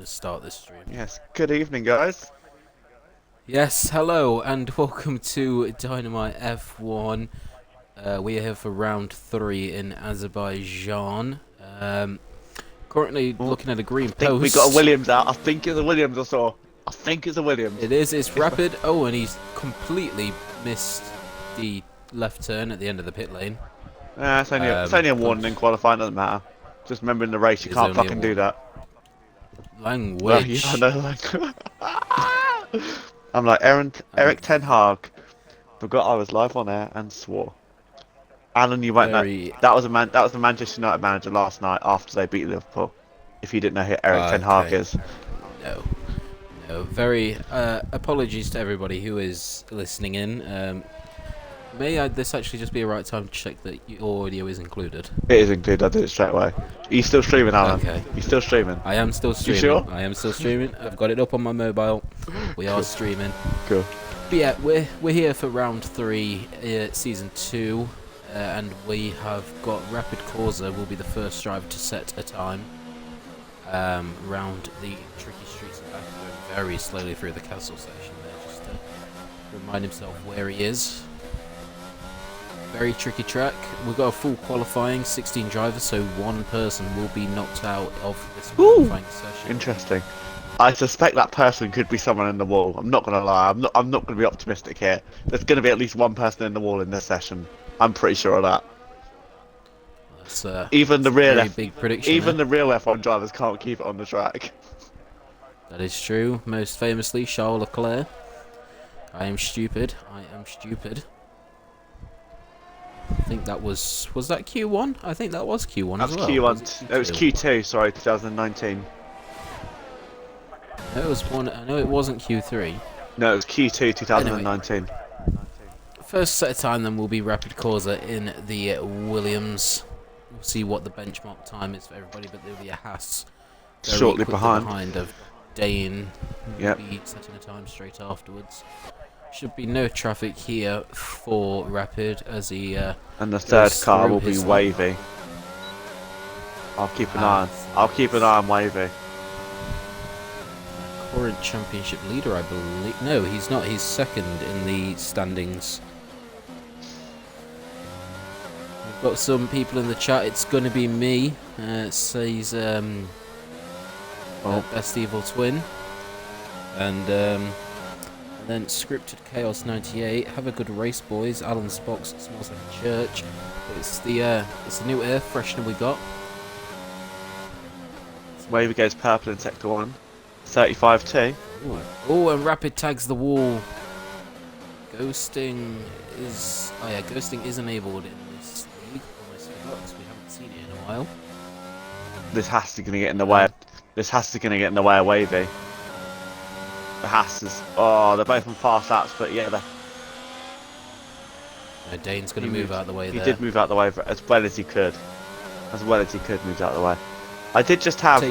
Let's start this stream. Yes, good evening, guys. Yes, hello and welcome to Dynamite F1. We are here for round 3 in Azerbaijan. Currently Oh, looking at a I green think we got a post. Williams out. I think it's a Williams or so. I think it's a Williams. It's rapid. Oh, and he's completely missed the left turn at the end of the pit lane. It's only a warning in qualifying, doesn't matter. Just remember in the race, you It is can't only a fucking do warning. that. Well, yeah, I Language. know. I'm like I'm Eric Ten Hag. Forgot I was live on air and swore. Alan, you won't know. very... That was a man. That was the Manchester United manager last night after they beat Liverpool. If you didn't know who Eric Ten Hag Okay. is. No. No. Very... apologies to everybody who is listening in. This actually just be a right time to check that your audio is included? It is included. I did it straight away. Are you still streaming, Alan? Okay. You still streaming? I am still You streaming. sure? I am still streaming. I've got it up on my mobile. We are Cool. streaming. Cool. But yeah, we're here for round 3, season 2, and we have got Rapid Corsa will be the first driver to set a time round the tricky streets of back, going very slowly through the castle section there, just to remind himself where he is. Very tricky track. We've got a full qualifying, 16 drivers, so one person will be knocked out of this qualifying session. Interesting. I suspect that person could be someone in the wall. I'm not gonna lie. I'm not gonna be optimistic here. There's gonna be at least one person in the wall in this session. I'm pretty sure of that. That's, Even the real very big prediction. even the real F1 drivers can't keep it on the track. That is true. Most famously, Charles Leclerc. I am stupid. I am stupid. I think that was that Q1? I think that was Q1 That as was well. Q1. It was Q2. Sorry, 2019. No, it was one. I know it wasn't Q3. No, it was Q2 2019. First set of time then will be Rapid Corsa in the Williams. We'll see what the benchmark time is for everybody, but there'll be a Haas very Shortly quickly behind of Dane. Yep. Will be setting a time straight afterwards. Should be no traffic here for Rapid as he And the third goes car through will be his Wavy. I'll keep an eye on. I'll keep an eye on Wavy. current championship leader, I believe. No, he's not. He's second in the standings. We've got some people in the chat. It's going to be me. It says Best Evil Twin. And then Scripted Chaos 98. Have a good race, boys. Alan's box smells like a church. It's the new air freshener we got. Wavy goes purple in sector 1. 35-2. Oh, and Rapid tags the wall. Ghosting is... Oh yeah, ghosting is enabled in this league. Almost forgot because we haven't seen it in a while. This has to gonna get in the way. This has to gonna get in the way of Wavy. The Hasses. Oh, they're both on fast laps, but yeah, Dane's going to move out of the way there. He did move out the way as well as he could. As well as he could, moved out of the way. I did just have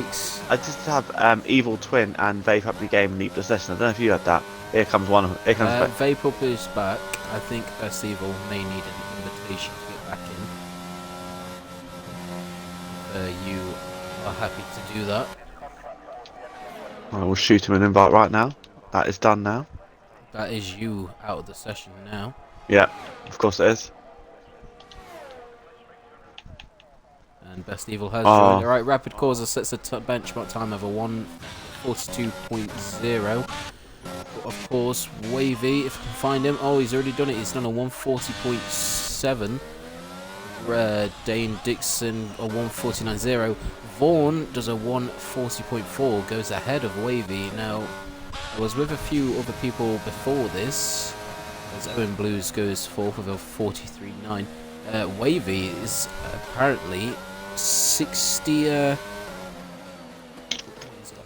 Evil Twin and Vape up the game in the possession. I don't know if you had that. Here comes one. Here comes Vape Up is back. I think Best Evil may need an invitation to get back in. You are happy to do that. I will shoot him an invite right now. That is done now. That is you out of the session now. Yeah, of course it is. And Best Evil has joined. Alright, Rapid Corsa sets a benchmark time of a 1:42.0. Of course, Wavy, if I can find him. Oh, he's already done it. He's done a 1:40.7. Dane Dixon a 1:49.0. Vaun does a 1:40.4, goes ahead of Wavy. Now, I was with a few other people before this, as Owen Blues goes fourth with a 43.9. Wavy is apparently 60. I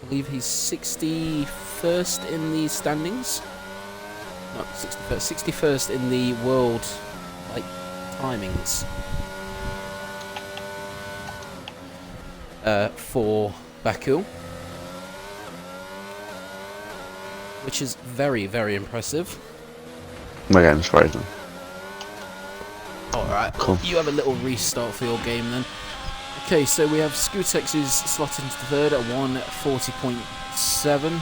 believe he's 61st in the standings. Not 61st, 61st in the world timings. For Baku, which is very, very impressive. Again, it's frozen. Alright, Cool. You have a little restart for your game then. Okay, so we have Skutex is slotted into third at 140.7.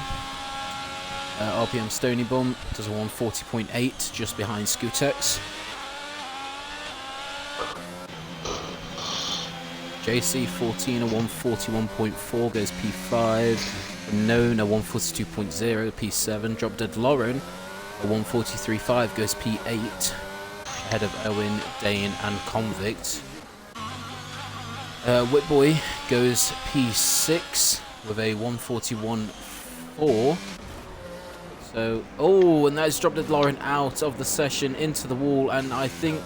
RPM Stony Bum does a 140.8, just behind Skutex. JC14 a 141.4 goes P5. Unknown a 142.0 P7. Drop Dead Lauren a 143.5 goes P8. Ahead of Owen, Dane and Convict. Whitboy goes P6 with a 141.4. So, oh, and that has Drop Dead Lauren out of the session into the wall, and I think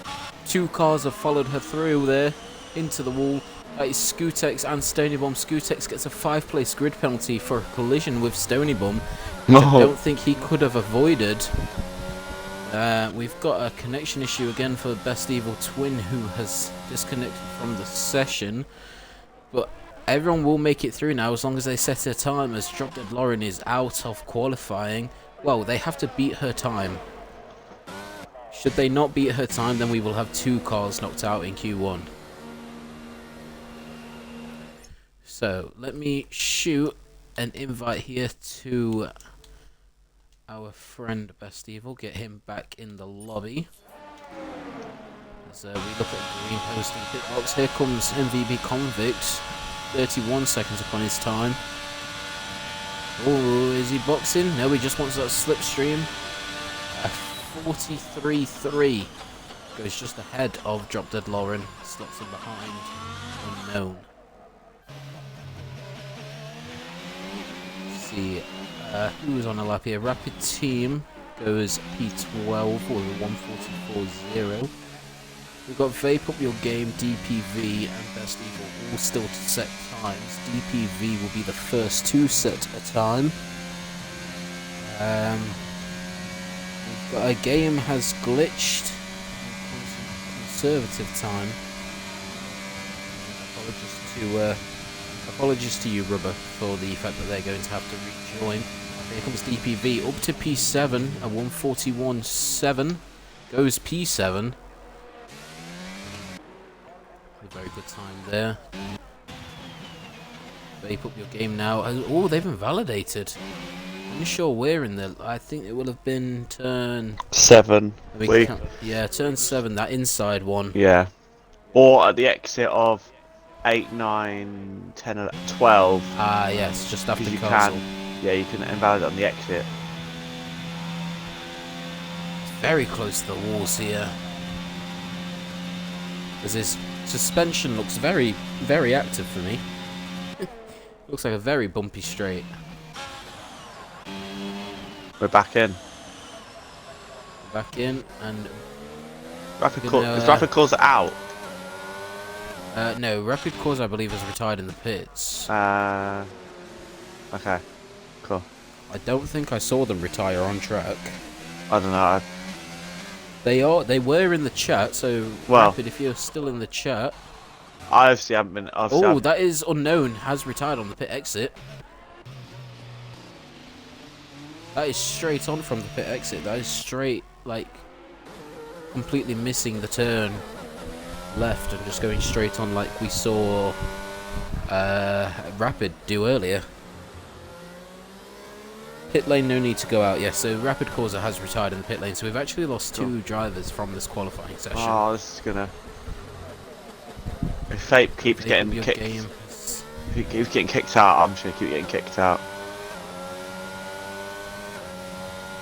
2 cars have followed her through there into the wall. That is Skutex and Stony Bomb. Skutex gets a 5-place grid penalty for a collision with Stony Bomb, which I don't think he could have avoided. We've got a connection issue again for Best Evil Twin, who has disconnected from the session. But everyone will make it through now as long as they set their time, as Drop Dead Lauren is out of qualifying. Well, they have to beat her time. Should they not beat her time, then we will have 2 cars knocked out in Q1. So, let me shoot an invite here to our friend Best Evil, get him back in the lobby. As we look at green posting pit box, here comes MVB Convict, 31 seconds upon his time. Oh, is he boxing? No, he just wants that slipstream. 43.3 goes just ahead of Drop Dead Lauren, slots in behind Unknown. Let's see who's on a lap here. Rapid Team goes P12 with a 144.0. We've got Vape Up Your Game, DPV and Best Evil all still to set times. DPV will be the first to set a time. We've got a game has glitched. Conservative time. Apologies to you, Rubber, for the fact that they're going to have to rejoin. Here comes DPV up to P7 at 141.7. Goes P7. A very good time there. Vape Up Your Game now. Oh, they've invalidated. I'm not sure where in the. I think it will have been turn 7. Yeah, turn 7. That inside one. Yeah. Or at the exit of 8, 9, 10, 12. Ah, yes, just after you Castle. Yeah, you can invalidate on the exit. It's very close to the walls here. Because his suspension looks very, very active for me. Looks like a very bumpy straight. We're back in. Back in and... Is Rapid Calls out? No, Rapid Cause I believe is retired in the pits. Okay, cool. I don't think I saw them retire on track. I don't know. They were in the chat, so well, Rapid, if you're still in the chat. I obviously haven't been. Oh, that is Unknown, has retired on the pit exit. That is straight on from the pit exit. That is straight, like, completely missing the turn left and just going straight on like we saw Rapid do earlier. Pit lane, no need to go out. Yes, so Rapid Causer has retired in the pit lane, so we've actually lost 2 drivers from this qualifying session. Oh, this is gonna... If Fate keeps getting kicked... If he keeps getting kicked out, I'm just gonna keep getting kicked out.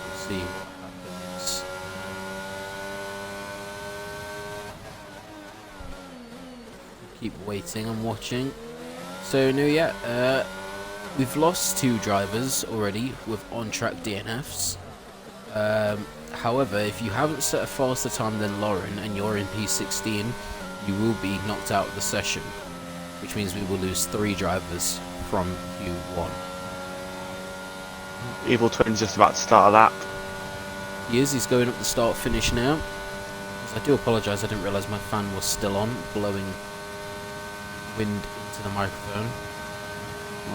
Let's see what happens. Keep waiting and watching. So, no, yeah, we've lost 2 drivers already with on-track DNFs. However, if you haven't set a faster time than Lauren and you're in P16, you will be knocked out of the session, which means we will lose 3 drivers from Q1. Evil Twin's just about to start a lap. He's going up the start-finish now. I do apologise, I didn't realise my fan was still on, blowing wind into the microphone.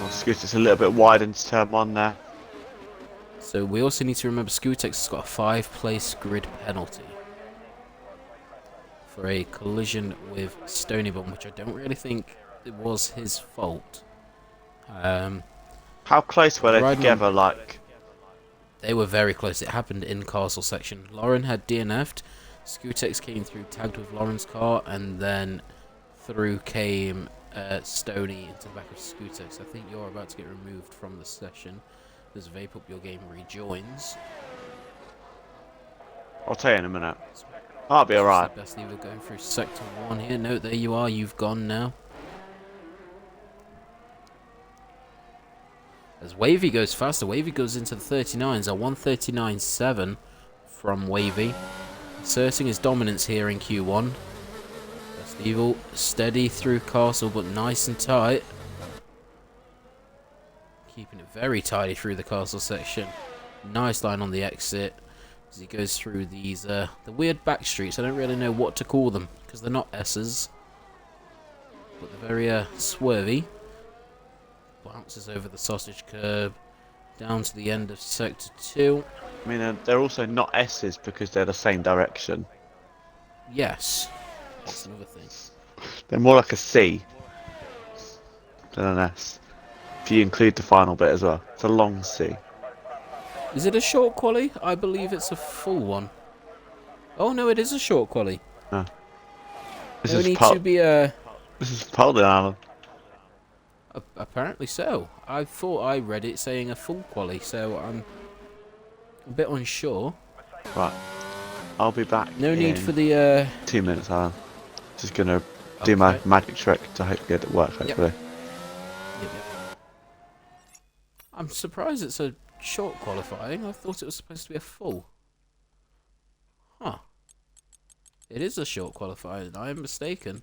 Oh, Scooter's a little bit wide into turn 1 there. So we also need to remember Skutex has got a 5-place grid penalty for a collision with Stony Bum, which I don't really think it was his fault. How close were they Riding on- together? Like, They were very close. It happened in castle section. Lauren had DNF'd. Scootex came through, tagged with Lauren's car, and then through came Stoney into the back of Scootex. I think you're about to get removed from the session as Vape Up Your Game rejoins. I'll tell you in a minute. I'll be alright. Best Evil going through sector 1 here. No, there you are. You've gone now. As Wavy goes faster, Wavy goes into the 39s, a 139.7 from Wavy. Asserting his dominance here in Q1. Best Evil steady through castle, but nice and tight. Keeping it very tidy through the castle section. Nice line on the exit as he goes through these the weird back streets. I don't really know what to call them because they're not S's, but they're very swervy. Bounces over the sausage curb down to the end of sector 2. I mean, they're also not S's because they're the same direction. Yes, that's another thing. They're more like a C than an S. If you include the final bit as well. It's a long C. Is it a short quali? I believe it's a full one. Oh no, it is a short quali. No. This is Poland Island. Apparently so. I thought I read it saying a full quali, so I'm a bit unsure. Right. I'll be back. No need for the 2 minutes, Alan. Just gonna do my magic trick to hope get it work, hopefully. Yep. I'm surprised it's a short qualifying. I thought it was supposed to be a full. Huh. It is a short qualifying. I am mistaken.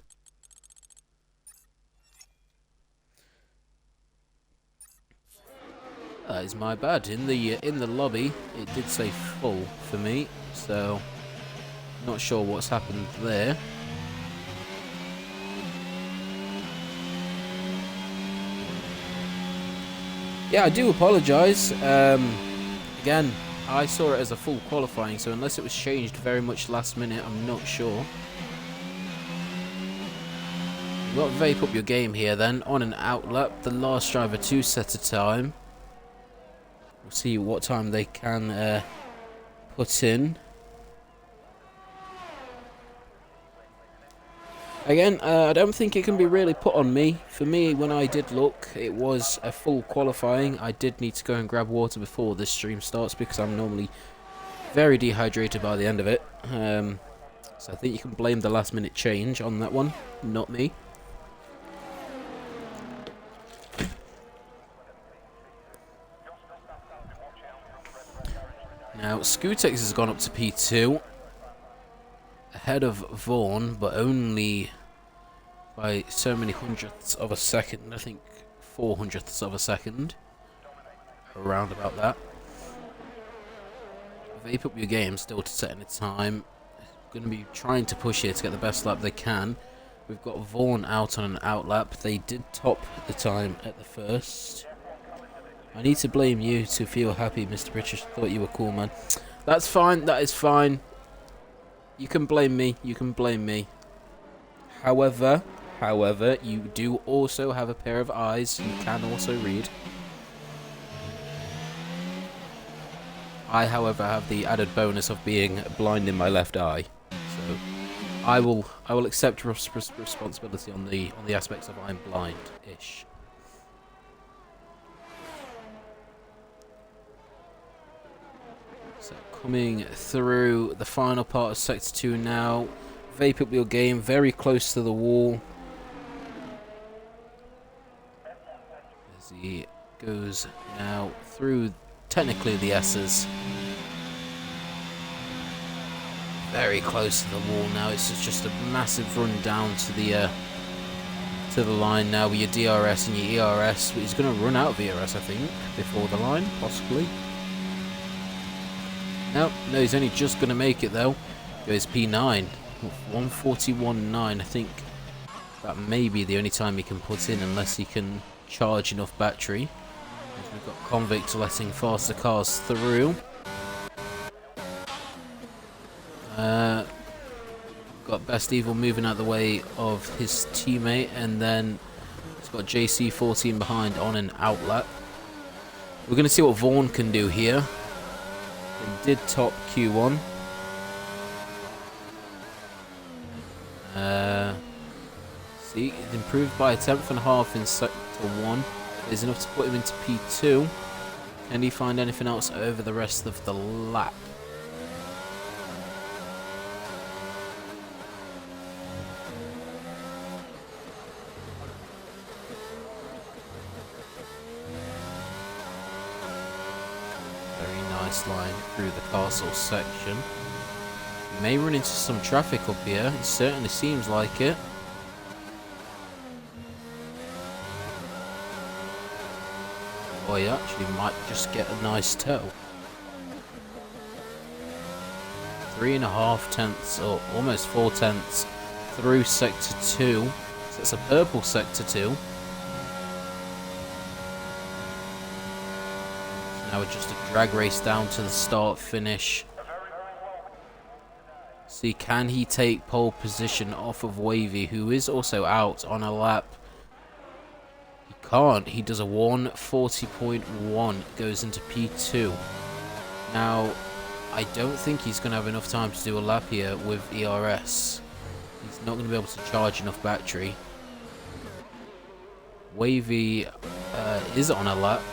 That is my bad. In the lobby, it did say full for me, so not sure what's happened there. Yeah, I do apologise. Again, I saw it as a full qualifying, so unless it was changed very much last minute, I'm not sure. You've got to vape up your game here then. On an out lap, the last driver to set a time. We'll see what time they can put in. Again, I don't think it can be really put on me. For me, when I did look, it was a full qualifying. I did need to go and grab water before this stream starts because I'm normally very dehydrated by the end of it. So I think you can blame the last minute change on that one, not me. Now, Scootex has gone up to P2, ahead of Vaun, but only by so many hundredths of a second. I think 400ths of a second, around about that. Vape up your game, still to set in a time. Going to be trying to push here to get the best lap they can. We've got Vaun out on an out lap. They did top the time at the first. I need to blame you to feel happy, Mr. British. Thought you were cool, man. That's fine. That is fine. You can blame me. You can blame me. However, you do also have a pair of eyes. You can also read. I, however, have the added bonus of being blind in my left eye. So I will accept responsibility on the aspects of I'm blind-ish. So coming through the final part of Sector 2 now. Vape up your game, very close to the wall. As he goes now through technically the S's. Very close to the wall now. It's just a massive run down to the line now with your DRS and your ERS. But he's going to run out of ERS, I think, before the line, possibly. No, he's only just going to make it though. Goes P9, 141.9. I think that may be the only time he can put in, unless he can charge enough battery. We've got Convict letting faster cars through. Got Best Evil moving out the way of his teammate, and then It's got JC 14 behind on an outlap. We're going to see what Vaun can do here. They did top Q1. See, it improved by a 10.5 in Sector 1. Is enough to put him into P2. Can he find anything else over the rest of the lap? Very nice line through the castle section. We may run into some traffic up here. It certainly seems like it. Or you actually might just get a nice tow. 3.5 tenths, or almost 4 tenths, through Sector 2. So it's a purple Sector 2. Now we're just a drag race down to the start finish. See, can he take pole position off of Wavy, who is also out on a lap? Can't. He does a 1:40.1, goes into P2. Now, I don't think he's going to have enough time to do a lap here with ERS. He's not going to be able to charge enough battery. Wavy is on a lap.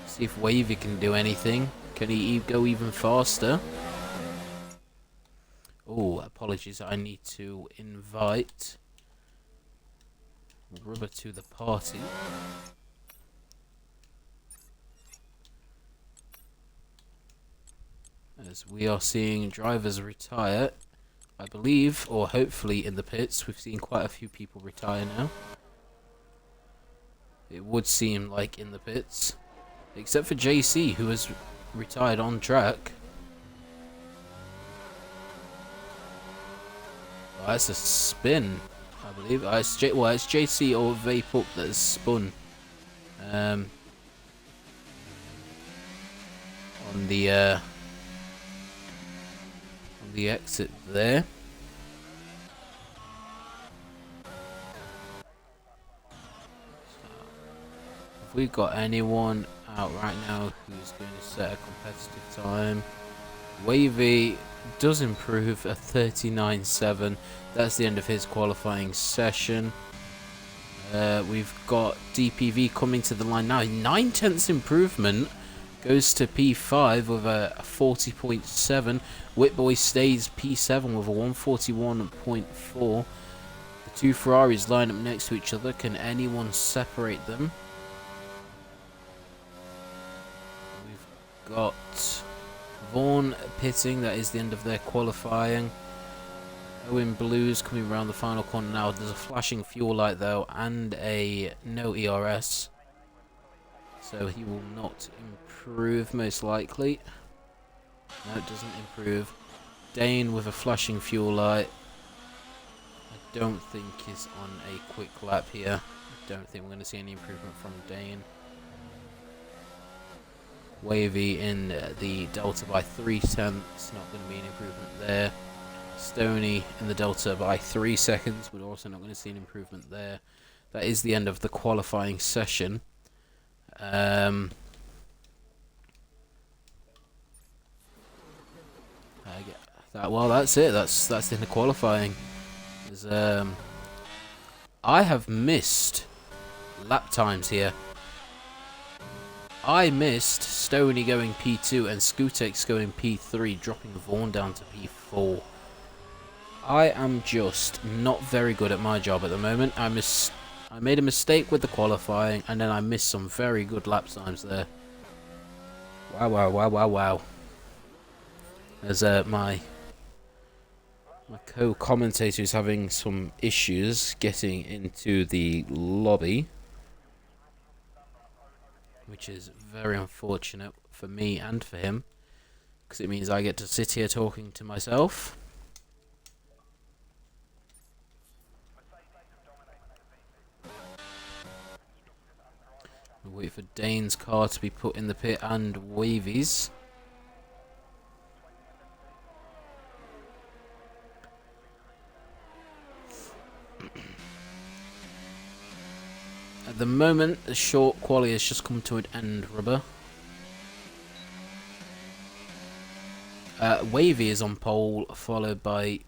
See if Wavy can do anything. Can he go even faster? Oh, apologies. I need to invite Rubber to the party. As we are seeing drivers retire, I believe, or hopefully in the pits. We've seen quite a few people retire now. It would seem like in the pits. Except for JC, who has retired on track. Oh, that's a spin. I believe it's JC or Vape Up that has spun on the exit there. So, have we got anyone out right now who's going to set a competitive time? Wavy does improve a 39.7. That's the end of his qualifying session. We've got DPV coming to the line now. 9 tenths improvement. Goes to P5 with a 40.7. Whitboy stays P7 with a 141.4. The two Ferraris line up next to each other. Can anyone separate them? We've got Vaun pitting. That is the end of their qualifying. Owen Blues coming around the final corner now. There's a flashing fuel light though, and a no ERS. So he will not improve most likely. No, it doesn't improve. Dane with a flashing fuel light. I don't think he's on a quick lap here. I don't think we're going to see any improvement from Dane. Wavy in the Delta by 3 tenths. Not going to be an improvement there. Stoney in the Delta by 3 seconds. We're also not going to see an improvement there. That is the end of the qualifying session. Well, that's it. That's the end of qualifying. I have missed lap times here. I missed Stoney going P2 and Skutex going P3, dropping Vaun down to P4. I am just not very good at my job at the moment. I made a mistake with the qualifying, and then I missed some very good lap times there. Wow. As my co-commentator is having some issues getting into the lobby, which is very unfortunate for me and for him, because it means I get to sit here talking to myself. Wait for Dane's car to be put in the pit and Wavy's. At the moment, the short quali has just come to an end, Rubber. Wavy is on pole, followed by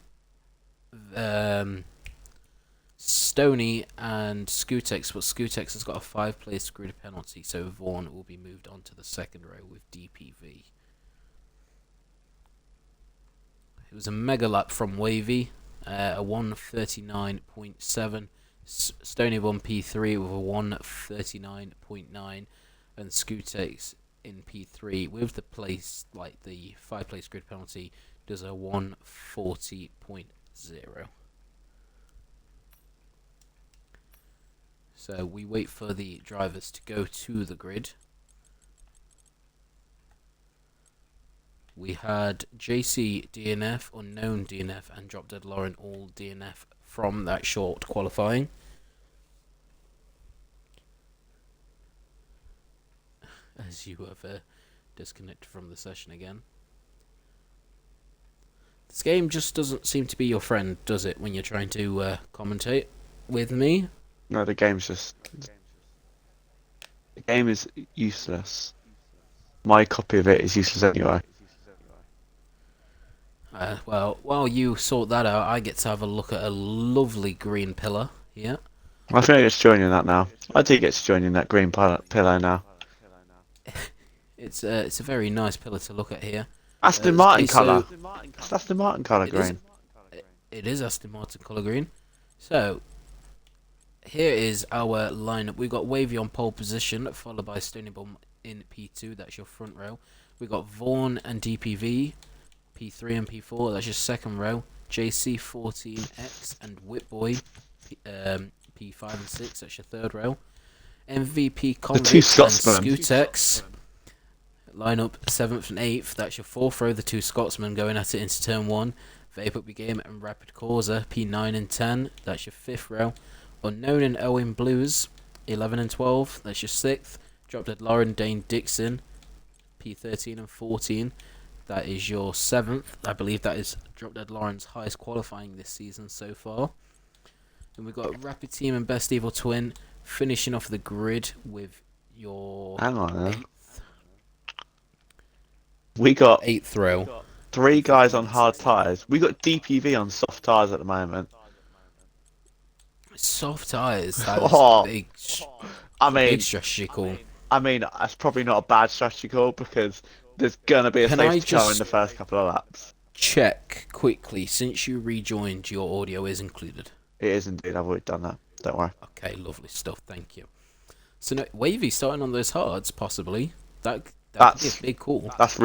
Stoney and Scootex, but Scootex has got a 5-place grid penalty, so Vaun will be moved on to the second row with DPV. It was a mega lap from Wavy, a 1:39.7. Stoney won P3 with a 1:39.9, and Scootex in P3 with the 5-place grid penalty does a 1:40.0. So we wait for the drivers to go to the grid. We had JC DNF, Unknown DNF, and Drop Dead Lauren all DNF from that short qualifying. As you have disconnected from the session again. This game just doesn't seem to be your friend, does it, when you're trying to commentate with me? No, the game's just... The game is useless. My copy of it is useless anyway. Well, while you sort that out, I get to have a look at a lovely green pillar here. I think I get to join in that now. I do get to join in that green pillow now. It's a very nice pillar to look at here. Aston Martin colour. It's Aston Martin colour green. It is Aston Martin colour green. So, here is our lineup. We've got Wavy on pole position, followed by Stony Bum in P2. That's your front row. We've got Vaun and DPV, P3 and P4. That's your second row. JC14X and Whipboy, P5 and 6. That's your third row. MVP Convict and Scootex line up 7th and 8th. That's your fourth row. The two Scotsmen going at it into turn 1. Vape Up Your Game and Rapid Causa, P9 and 10. That's your fifth row. Unknown and Owen Blues, 11 and 12. That's your sixth. Drop Dead Lauren Dane Dixon, P13 and 14. That is your seventh. I believe that is Drop Dead Lauren's highest qualifying this season so far. And we've got Rapid Team and Best Evil Twin finishing off the grid with your Hang on, eighth. We got 8th row. 3 guys on hard tyres. We got DPV on soft tyres at the moment. Soft tyres. That is big strategy call. I mean, that's probably not a bad strategy call because there's gonna be a safety car in the first couple of laps. Check quickly, since you rejoined, your audio is included. It is indeed. I've already done that. Don't worry. Okay, lovely stuff. Thank you. So no, Wavy starting on those hards, possibly. That's could be a big call. That's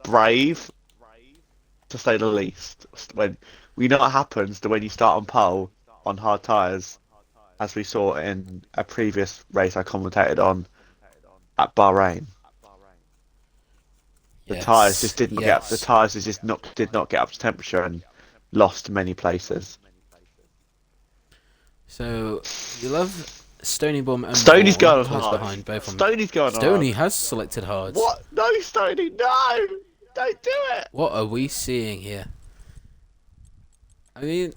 brave, to say the least. When we know what happens to when you start on pole on hard tyres, as we saw in a previous race I commentated on at Bahrain. The tyres just didn't get up. The tyres just did not get up to temperature and lost many places. So you love Stony Bum and Stoney's Vaun going on hard. behind both of them. Stoney's going on Stoney hard. has selected hards. What? No, Stoney, no! Don't do it! What are we seeing here? I mean,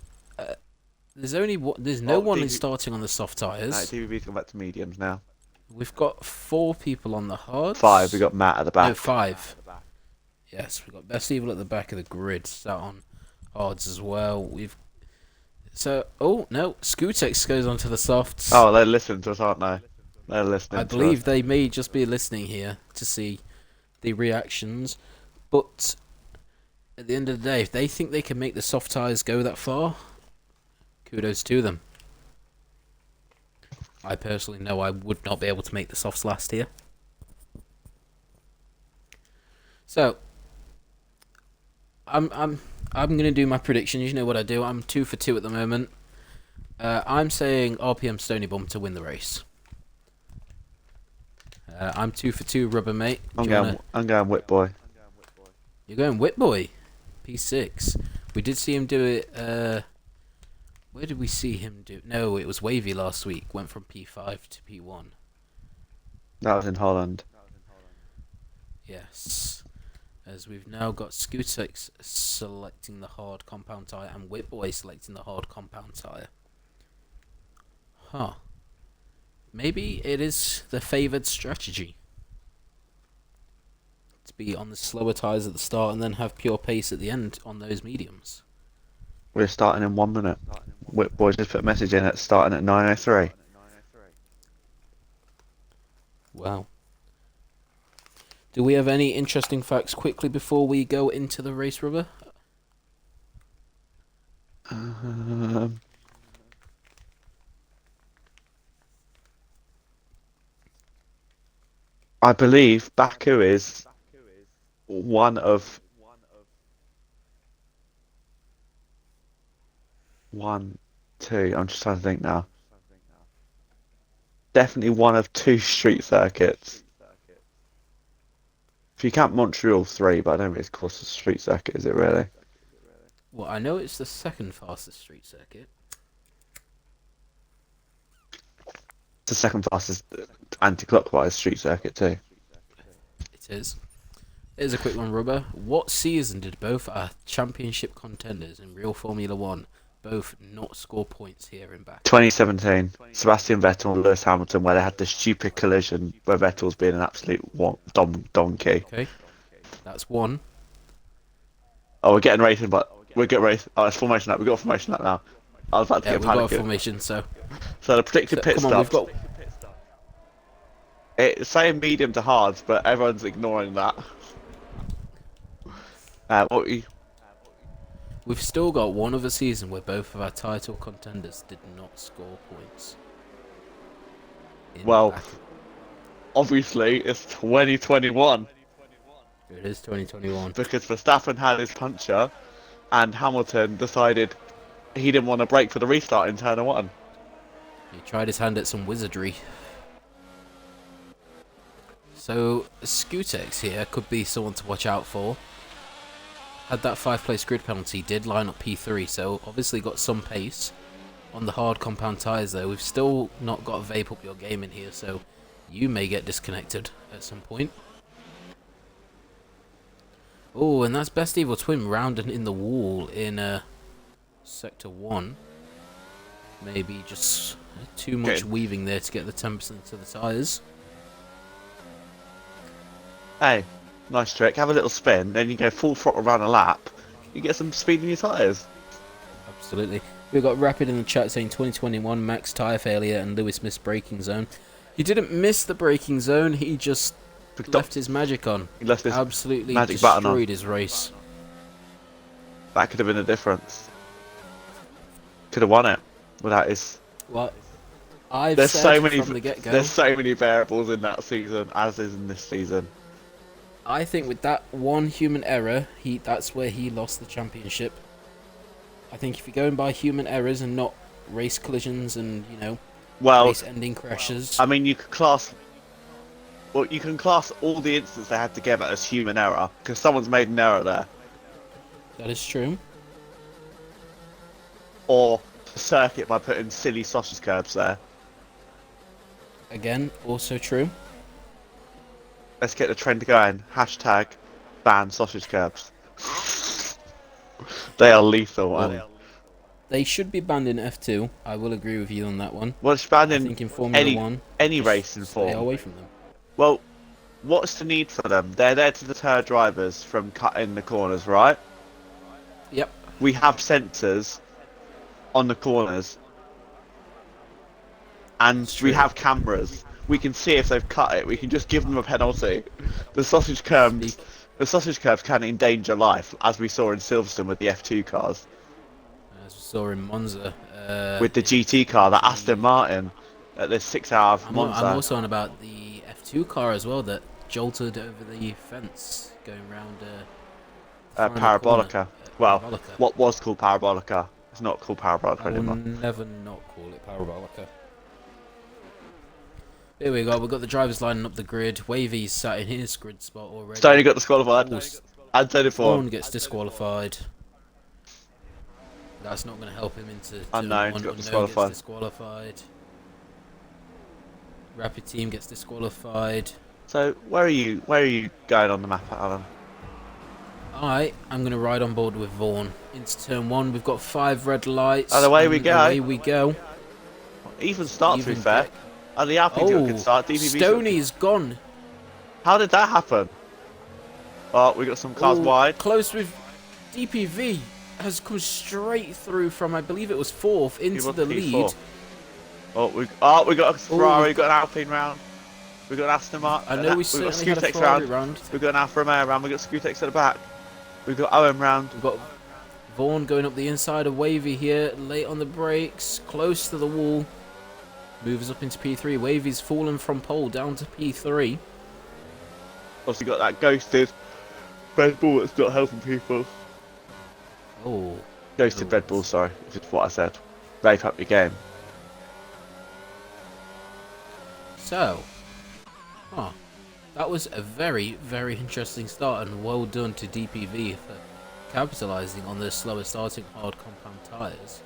there's no one starting on the soft tyres. No, DVB's gone back to mediums now. We've got 4 people on the hards. 5. We got Matt at the back. No, 5. Yes, we've got Best Evil at the back of the grid, sat on hards as well. Oh no, Scootex goes onto the softs. Oh, they're listening to us, aren't they? They're listening. I believe they may just be listening here to see the reactions, but at the end of the day, if they think they can make the soft tyres go that far, kudos to them. I personally know I would not be able to make the softs last here. So I'm gonna do my predictions. You know what I do. I'm 2 for 2 at the moment. I'm saying RPM Stony Bum to win the race. I'm 2 for 2, Rubber Mate. I'm going Whip Boy. You're going Whip Boy, P6. We did see him do it. Where did we see him do? No, it was Wavy last week. Went from P5 to P1. That was in Holland. Yes. As we've now got Scootex selecting the hard compound tyre and Whipboy selecting the hard compound tyre. Huh. Maybe it is the favoured strategy to be on the slower tyres at the start and then have pure pace at the end on those mediums. We're starting in 1 minute. Boys just put a message in at starting at 9:03. Wow. Do we have any interesting facts quickly before we go into the race, Rubber? I believe Baku is one of one, two. I'm just trying to think now. Definitely one of two street circuits. If you count Montreal, three, but I don't think it's called a street circuit, is it really? Well, I know it's the second fastest street circuit. It's the second fastest anti-clockwise street circuit too. It is. Here's a quick one, Rubber. What season did both our championship contenders in real Formula One both not score points here in Baku? 2017, Sebastian Vettel and Lewis Hamilton, where they had the stupid collision where Vettel's being an absolute donkey. Okay, that's one. Oh, we're getting racing, but we're getting racing. Oh, it's formation lap. We've got a formation lap now. I was about to Yeah, get we've got a panicked. formation, so So the predicted pit come on, stops. It's saying medium to hards, but everyone's ignoring that. we've still got one other season where both of our title contenders did not score points. In Well, Baku. obviously, it's 2021 It is 2021. because Verstappen had his puncher, and Hamilton decided he didn't want to brake for the restart in turn one. He tried his hand at some wizardry. So, Scutex here could be someone to watch out for. Had that 5th-place grid penalty, did line up P3, so obviously got some pace. On the hard compound tyres though, we've still not got a vape up your game in here, so you may get disconnected at some point. Oh, and that's Best Evil Twin rounding in the wall in Sector 1. Maybe just too much weaving there to get the 10% to the tyres. Hey, nice trick. Have a little spin, then you go full throttle around a lap. You get some speed in your tyres. Absolutely. We've got Rapid in the chat saying 2021 max tyre failure and Lewis missed braking zone. He didn't miss the braking zone, he just left his magic on. He left his absolutely magic button on. destroyed his race. That could have been the difference. Could have won it without his. What I've There's said so many. from the get-go, There's so many variables in that season, as is in this season. I think with that one human error, that's where he lost the championship. I think if you're going by human errors and not race collisions and, race-ending crashes. I mean, you could class. Well, you can class all the incidents they had together as human error because someone's made an error there, That is true. or circuit by putting silly sausage curbs there. Again, also true. Let's get the trend going. Hashtag ban sausage curbs. They are lethal. They should be banned in F2. I will agree with you on that one. Well, it's banned I think in Formula 1, any race in stay form. away from them. Well, what's the need for them? They're there to deter drivers from cutting the corners, right? Yep. We have sensors on the corners, and we have cameras. We can see if they've cut it. We can just give them a penalty. The sausage curbs can endanger life, as we saw in Silverstone with the F2 cars. As we saw in Monza. With the GT car, the Aston Martin, at the 6-hour Monza. I'm also on about the F2 car as well that jolted over the fence going round Parabolica. Well, Parabolica. what was called Parabolica. It's not called Parabolica I will anymore. never not call it Parabolica. Here we go, we've got the drivers lining up the grid. Wavy's sat in his grid spot already. Stoney got disqualified. And so did Vaun Vaun. gets disqualified. That's not going to help him into turn Unknown one. got Unknown disqualified. gets disqualified. Rapid Team gets disqualified. So where are you going on the map, Alan? Alright, I'm going to ride on board with Vaun. Into turn one, we've got 5 red lights. And away we go. Away we go. Even start, to be Even fair. get- Oh, the Alpine's got a good Oh, start. DPV's Stoney's gone. How did that happen? Oh, we got some cars Oh, wide. close with DPV has come straight through from, I believe it was 4th He into was the P4. lead. We got a Ferrari. We got an Alpine round. We got an Aston Martin. I know we We got certainly had a Scootex Ferrari round. We got an Alfa Romeo round. We got Scootex at the back. We got OM round. We've got Vaun going up the inside of Wavy here, late on the brakes, close to the wall. Moves up into P3. Wavy's fallen from pole down to P3. Obviously got that ghosted Red Bull that's not helping people. Oh. Ghosted Red Bull, sorry, if it's what I said. Rape up your game. So, that was a very, very interesting start, and well done to DPV for capitalising on the slower starting hard compound tyres.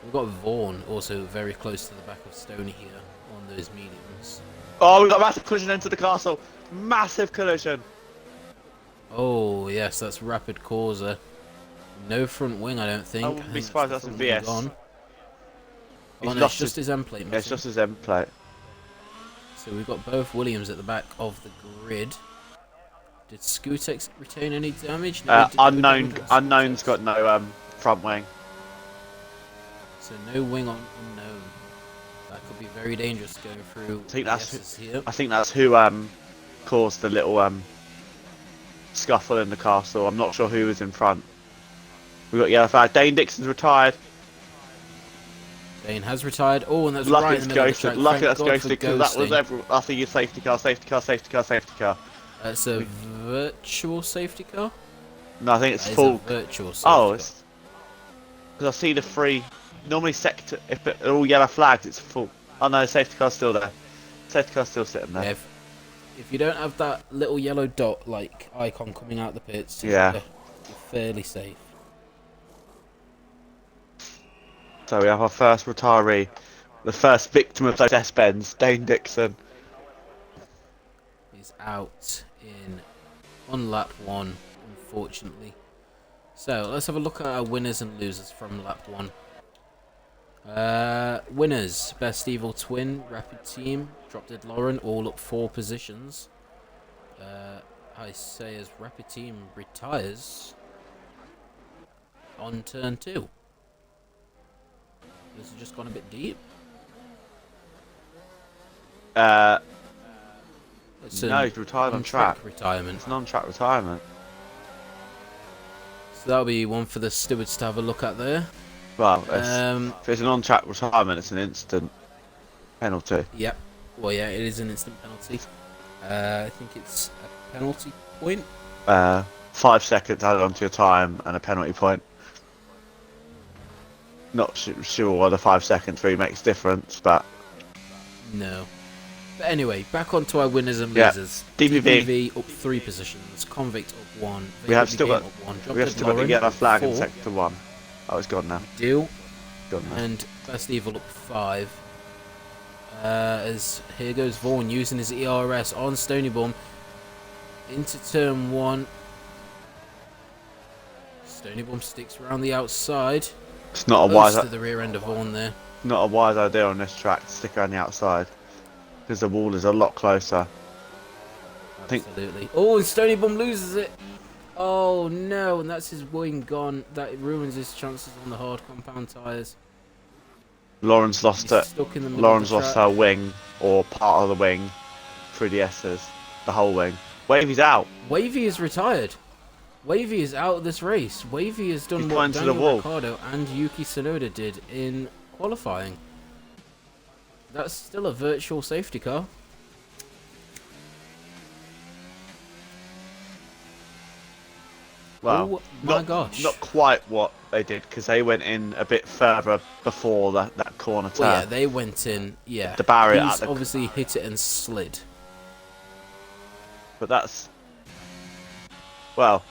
We've got Vaun also very close to the back of Stoney here on those mediums. Oh, we got a massive collision into the castle. Massive collision. Oh, yes, that's Rapid Causer. No front wing, I don't think. I wouldn't be surprised that's a VS. Oh, He's no, it's just his end plate. Yeah, it's just his end plate. So we've got both Williams at the back of the grid. Did Scootex retain any damage? No, Unknown's got no front wing. So no wing on unknown. That could be very dangerous going through. I think that's who caused the little scuffle in the castle. I'm not sure who was in front. We got yellow flag. Dane Dixon's retired. Dane has retired. Oh, and that's Lucky right it's in the middle ghosted. of the track. Lucky Thank that's God ghosted for because that was ghosting. I think it's safety car. That's a virtual safety car? No, I think it's That is full. a virtual safety Oh, car. it's because I see the three. Normally, sector if they're all yellow flags, it's full. Oh no, safety car's still there. Safety car's still sitting there. Yeah, if you don't have that little yellow dot like icon coming out the pits, Yeah. you're fairly safe. So we have our first retiree, the first victim of those S-bends, Dane Dixon. He's out on lap 1, unfortunately. So let's have a look at our winners and losers from lap 1. Winners: Best Evil Twin, Rapid Team, Drop Dead Lauren, all up 4 positions. I say as Rapid Team retires on turn 2. This has just gone a bit deep. It's No, he's retired on track. retirement. It's an on-track retirement. So that'll be one for the stewards to have a look at there. Well, if it's an on-track retirement, it's an instant penalty. Yep. Well, yeah, it is an instant penalty. I think it's a penalty point. 5 seconds added onto your time and a penalty point. Not sure why the 5 seconds really makes difference, but No. But anyway, back onto our winners and Yeah. losers. DPV. up 3 positions. Convict up 1. we have still got up 1. we have still got the yellow flag in sector 1. Oh, it's gone now. Deal. Gone now. And Best Evil up 5. As here goes Vaughan using his ERS on Stony Bomb into turn 1. Stony Bomb sticks around the outside. It's not a Close wise to the rear end of Vaughan there. not a wise idea on this track to stick around the outside because the wall is a lot closer. think- Absolutely. Oh, and Stony Bomb loses it. Oh no, and that's his wing gone. That ruins his chances on the hard compound tyres. Lauren's lost He's it. stuck in the middle Lauren's of the lost track. her wing or part of the wing through the S's, the whole wing. Wavy's out. Wavy is retired. Wavy is out of this race. Wavy has done He's what gone to the Daniel wall. Ricciardo and Yuki Tsunoda did in qualifying. That's still a virtual safety car. Well, Oh my gosh. not quite what they did because they went in a bit further before that corner turn. Well, yeah, they went in. Yeah, The barrier He's at the- obviously hit it and slid. But that's well,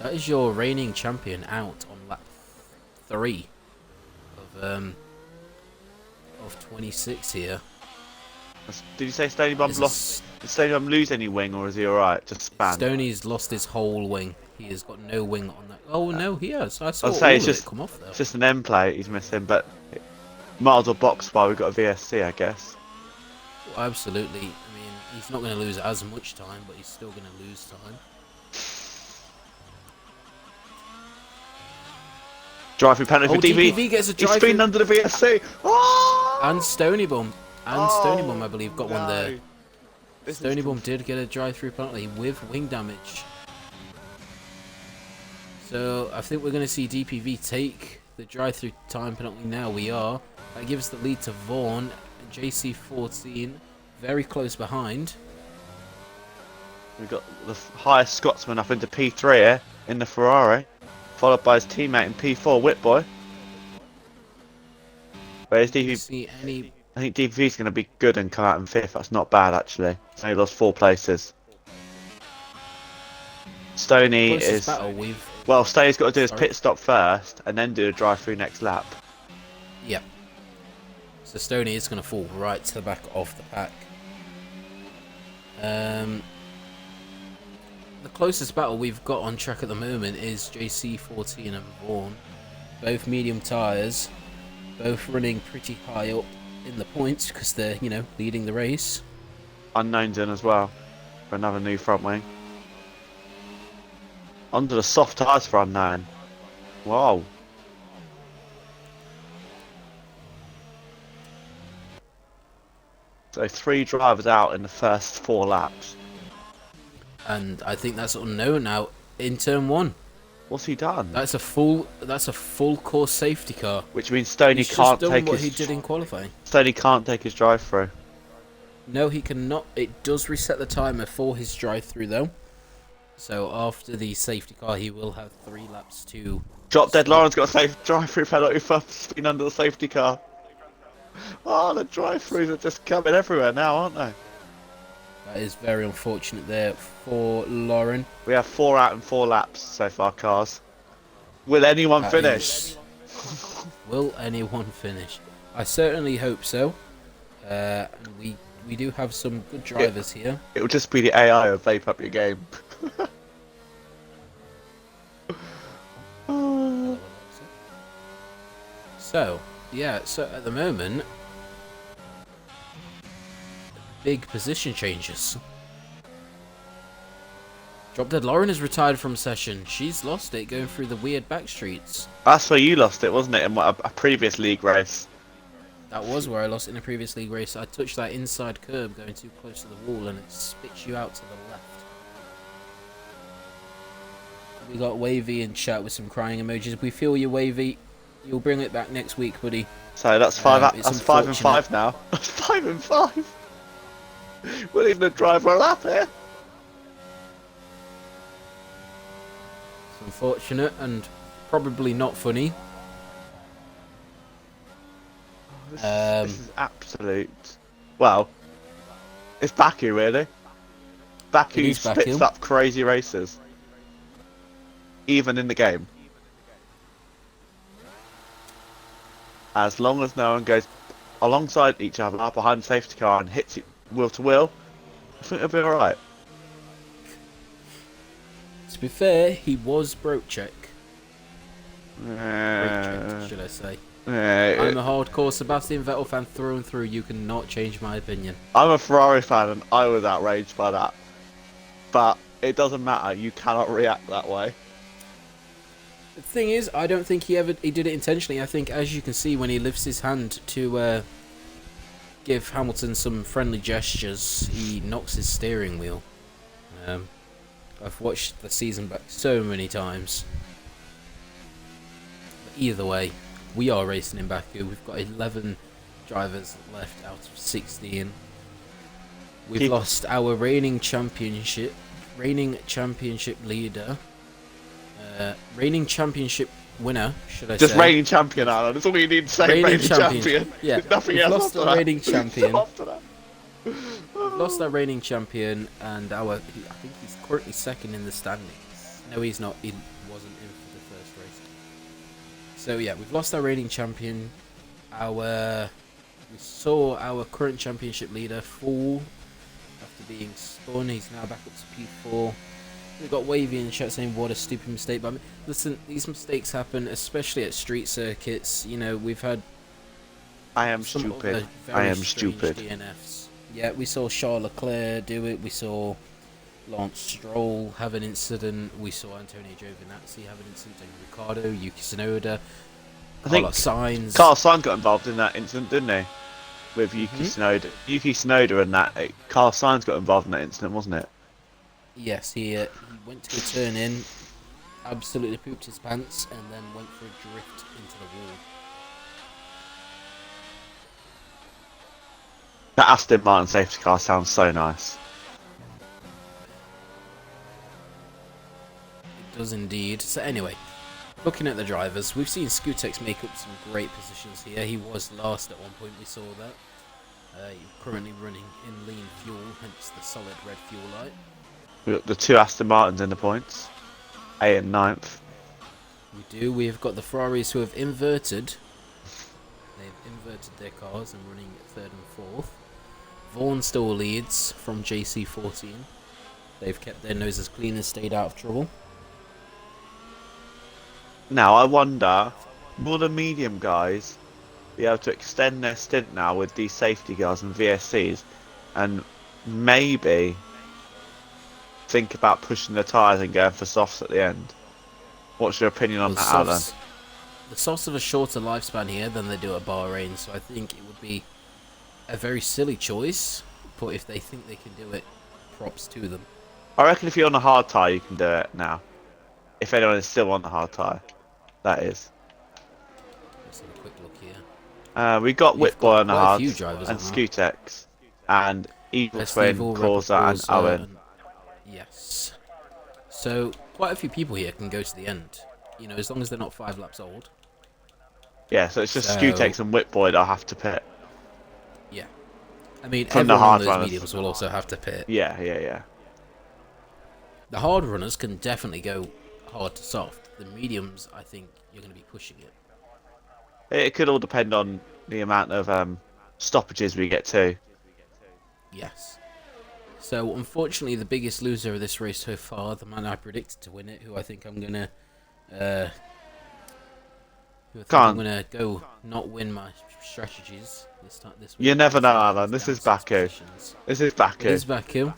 That is your reigning champion out on lap 3 of 26 here. did you say Stony Bum's This lost? Did Stony Bum lose any wing or is he alright? Just span. Stoney's lost his whole wing. He has got no wing on that. Oh no, he has. I saw I'd all say of it's it come off though. just an end plate he's missing, but might as well box while we've got a VSC, I guess. Well, absolutely. I mean, he's not going to lose as much time, but he's still going to lose time. Drive through penalty for DV. DPV gets a He's drive spinning through. under the VSC. Oh! And Stonybum. And Stonybum, I believe, got one there. No. Stonybum did get a drive-through penalty with wing damage. So I think we're going to see DPV take the drive-through time penalty now. We are. That gives the lead to Vaun. JC14 very close behind. We've got the highest Scotsman up into P3 here in the Ferrari, followed by his teammate in P4, Whitboy. Whereas DPV, See any? I think DPV's going to be good and come out in 5th. That's not bad actually. He's only lost 4 places. Stoney is battle we've. Well, Stoney's got to do his pit stop first and then do a drive through next lap. Yep. So Stoney is going to fall right to the back of the pack. The closest battle we've got on track at the moment is JC14 and Vaun. Both medium tyres, both running pretty high up in the points because they're, you know, leading the race. Unknown's in as well for another new front wing. Under the soft tyres for Unknown. Wow. So 3 drivers out in the first 4 laps. And I think that's Unknown now in turn 1. What's he done? That's a full course safety car. Which means Stoney He's can't just done take what his he did in qualifying. Stoney can't take his drive through. No, he cannot. It does reset the timer for his drive through though. So after the safety car, he will have 3 laps to. Drop dead. Lauren's got a safe drive through penalty for spinning under the safety car. Oh, the drive throughs are just coming everywhere now, aren't they? That is very unfortunate there for Lauren. We have 4 out in 4 laps so far, cars. Will anyone That finish? Will anyone finish? I certainly hope so. We do have some good drivers here. It will just be the AI of vape up your game. So, yeah, so at the moment, big position changes. Drop Dead Lauren has retired from session. She's lost it going through the weird back streets. That's where you lost it, wasn't it, in a previous league race? That was where I lost it in a previous league race. I touched that inside curb going too close to the wall and it spits you out to the left. We got Wavy in chat with some crying emojis. We feel you, Wavy. You'll bring it back next week, buddy. So that's 5 it's 5 and 5 now. That's 5 and 5. We're even a driver a lap here. It's unfortunate and probably not funny. This is absolute. Well, it's Baku really. Baku spits up crazy races, even in the game. As long as no one goes alongside each other behind the safety car and hits it wheel to wheel, I think it'll be alright. To be fair, he was broke check. Brake checked, should I say. I'm a hardcore Sebastian Vettel fan through and through. You cannot change my opinion. I'm a Ferrari fan and I was outraged by that. But it doesn't matter, you cannot react that way. The thing is, I don't think he did it intentionally. I think, as you can see, when he lifts his hand to give Hamilton some friendly gestures, he knocks his steering wheel. I've watched the season back so many times. But either way, we are racing in Baku. We've got 11 drivers left out of 16. We've lost our reigning championship leader. Reigning championship winner, should I say? Just reigning champion, Alan. That's all you need to say. Reigning champion. Yeah, nothing we've else. Lost our reigning champion. We've lost our reigning champion, and I think he's currently second in the standings. No, he's not. He wasn't in for the first race. So yeah, we've lost our reigning champion. We saw our current championship leader fall after being spun. He's now back up to P4. We've got Wavy in the chat saying, what a stupid mistake. But I mean, listen, these mistakes happen, especially at street circuits. You know, we've had I am some stupid. other I very am strange stupid. DNFs. Yeah, we saw Charles Leclerc do it. We saw Lance Stroll have an incident. We saw Antonio Giovinazzi have an incident. Ricciardo, Yuki Tsunoda, I think Carlos Sainz. Carlos Sainz got involved in that incident, didn't he? With Yuki Mhm. Tsunoda. Yuki Tsunoda and that. Carlos Sainz got involved in that incident, wasn't it? Yes, he went to a turn in, absolutely pooped his pants, and then went for a drift into the wall. That Aston Martin safety car sounds so nice. It does indeed. So anyway, looking at the drivers, we've seen Skutex make up some great positions here. He was last at one point, we saw that. You're currently running in lean fuel, hence the solid red fuel light. We've got the 2 Aston Martins in the points. 8th and 9th. We do. We've got the Ferraris who have inverted. They've inverted their cars and running at 3rd and 4th. Vaun still leads from JC14. They've kept their noses clean and stayed out of trouble. Now, I wonder, will the medium guys be able to extend their stint now with these safety cars and VSCs and maybe think about pushing the tyres and going for softs at the end? What's your opinion on that, Alan? The softs have a shorter lifespan here than they do at Bahrain, so I think it would be a very silly choice, but if they think they can do it, props to them. I reckon if you're on a hard tyre, you can do it now. If anyone is still on the hard tyre, that is. Let's have a quick look here. We got We've Whitboy got on the quite a hard few drivers and on that. Skutex and Evil Best Twin, Evil, Corsa and Owen. Yes. So, quite a few people here can go to the end. You know, as long as they're not 5 laps old. Yeah, so it's just So- Skutex and Whitboy that I'll have to pit. Yeah. I mean, From the everyone hard on those runners. mediums will also have to pit. Yeah. The hard runners can definitely go hard to soft. The mediums, I think, you're going to be pushing it. It could all depend on the amount of stoppages we get too. Yes. So, unfortunately, the biggest loser of this race so far, the man I predicted to win it, who I think I'm going to... I'm going to go not win my strategies this week. You never know, Alan. This Down is 6 Baku. positions. This is It Baku. is Baku.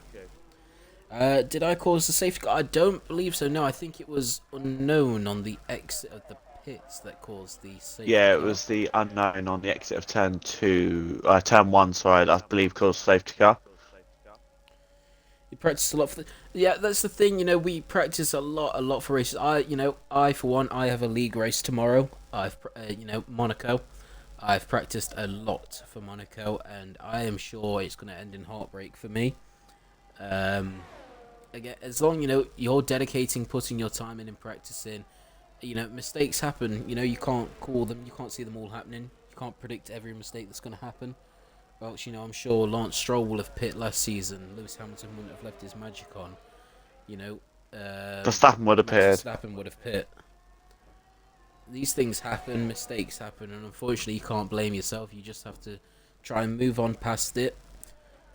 Did I cause the safety car? I don't believe so. No, I think it was unknown on the exit of the pits that caused the safety Yeah, it car. was the unknown on the exit of turn 1. Sorry, I believe caused safety car. You practice a lot for yeah, that's the thing, you know, we practice a lot for races. I for one, I have a league race tomorrow. Monaco. I've practiced a lot for Monaco, and I am sure it's going to end in heartbreak for me. Again, as long, you're dedicating, putting your time in and practicing, mistakes happen. You can't call them, you can't see them all happening. You can't predict every mistake that's going to happen. Well, I'm sure Lance Stroll will have pit last season. Lewis Hamilton wouldn't have left his magic on. Verstappen would have pitted. Verstappen would have pit. These things happen, mistakes happen, and unfortunately you can't blame yourself. You just have to try and move on past it,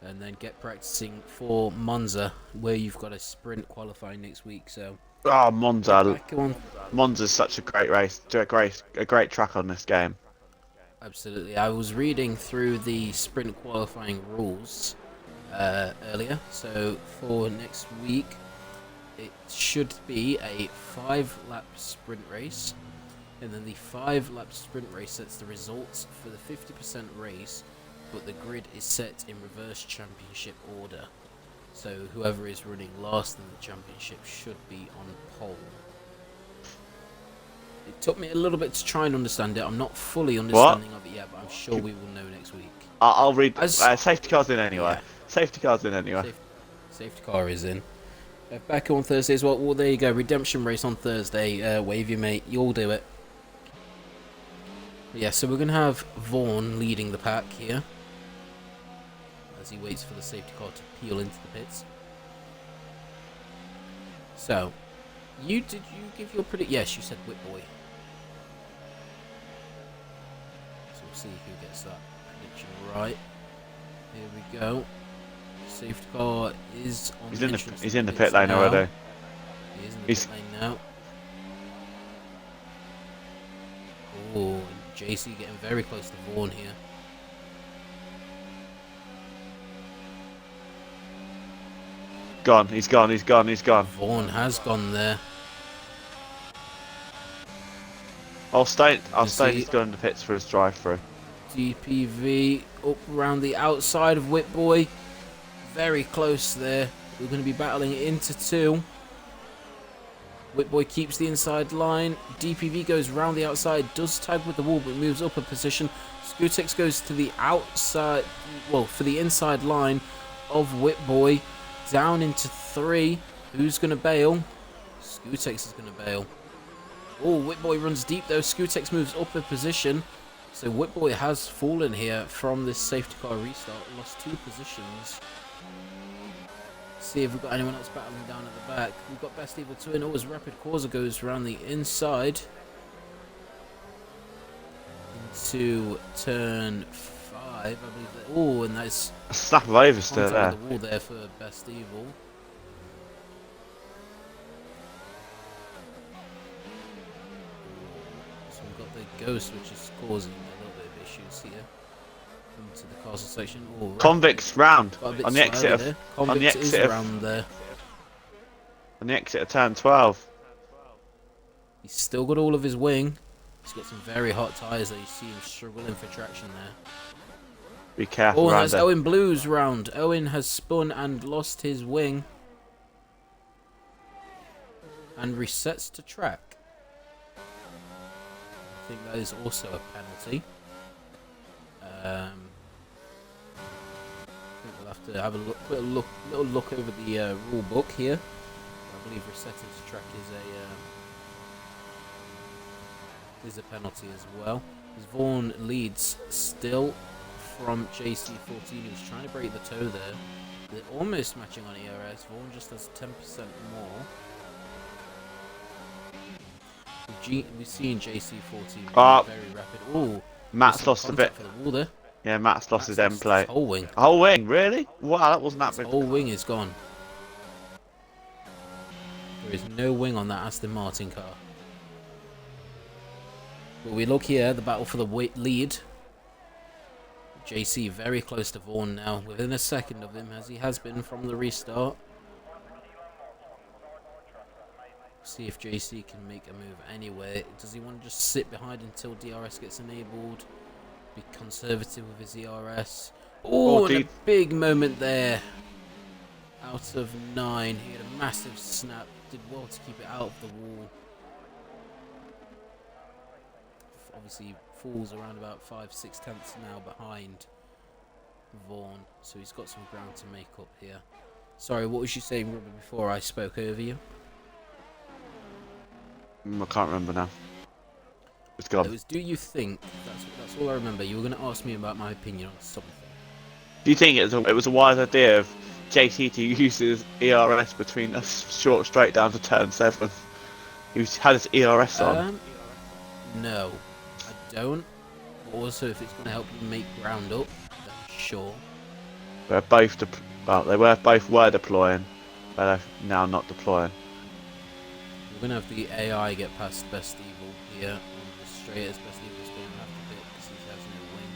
and then get practicing for Monza, where you've got a sprint qualifying next week. So, Oh, Monza! back on. Monza's such a great race, a great track on this game. Absolutely. I was reading through the sprint qualifying rules earlier. So for next week, it should be a 5-lap sprint race. And then the 5-lap sprint race sets the results for the 50% race, but the grid is set in reverse championship order. So whoever is running last in the championship should be on pole. It took me a little bit to try and understand it. I'm not fully understanding of it yet, but I'm sure we will know next week. I'll read. Safety car's in anyway. Yeah. Safety car's in anyway. Safety car is in. Back on Thursday as well. Well, there you go. Redemption race on Thursday. Wave your mate. You'll do it. Yeah, so we're going to have Vaun leading the pack here, as he waits for the safety car to peel into the pits. So, did you give your prediction? Yes, you said Whitboy. So we'll see who gets that prediction right. Here we go. Safety car is on He's the in the entrance he's to in the pits pit lane now. already. He is in the He's pit lane now. Oh, JC getting very close to Vaun here. gone. He's gone. He's gone. He's gone. Vaun has gone there. I'll stay. You He's see going to pits for his drive-through. DPV up around the outside of Whitboy. Very close there. We're going to be battling into two. Whitboy keeps the inside line. DPV goes round the outside, does tag with the wall, but moves up a position. Skutex goes to the outside, well, for the inside line of Whitboy. Down into three. Who's going to bail? Skutex is going to bail. Oh, Whitboy runs deep though. Skutex moves up a position. So Whitboy has fallen here from this safety car restart. Lost 2 positions. See if we've got anyone else battling down at the back. We've got Best Evil Twin. Oh, as Rapid Causer goes around the inside. Into turn 5, I believe. Oh, and that's A snap of oversteer contact there. with the wall there for Best Evil. So we've got the Ghost, which is causing a little bit of issues here. Into the castle section. Oh, Convicts round got a bit on the exit of there. on the Convict exit is of around there. on the exit of turn 12. He's still got all of his wing. He's got some very hot tyres that you see him struggling for traction there. Be careful Oh, and around that's there. Owen Blue's round. Owen has spun and lost his wing. And resets to track. I think that is also a penalty. I think we'll have to have a little look over the rule book here. I believe resetting to track is a penalty as well. As Vaun leads still from JC14, who's trying to break the toe there. They're almost matching on ERS. Vaun just has 10% more. We've seen JC14 very rapid. Oh, Matt's lost a bit. for the wall there. Yeah, Matt's lost his Matt's end plate. whole wing. A whole wing, really? Wow, that wasn't that His big. whole wing is gone. There is no wing on that Aston Martin car. But we look here, the battle for the lead. JC very close to Vaun now, within a second of him, as he has been from the restart. See if JC can make a move anywhere. Does he want to just sit behind until DRS gets enabled? Be conservative with his ERS. Oh, and a big moment there. Out of 9, he had a massive snap. Did well to keep it out of the wall. Obviously falls around about 5-6 tenths now behind Vaun, so he's got some ground to make up here. Sorry, what was you saying, Robert, before I spoke over you? I can't remember now. It's gone. It was, do you think, that's all I remember, you were going to ask me about my opinion on something. Do you think it was a wise idea of JC to use his ERS between a short straight down to turn 7? He had his ERS on. No, I don't. Also, if it's going to help you make ground up, then sure. They're both they were both deploying, but they're now not deploying. We're going to have the AI get past Best Evil here on the straight, as Best Evil's going to have to bit because he has no wing.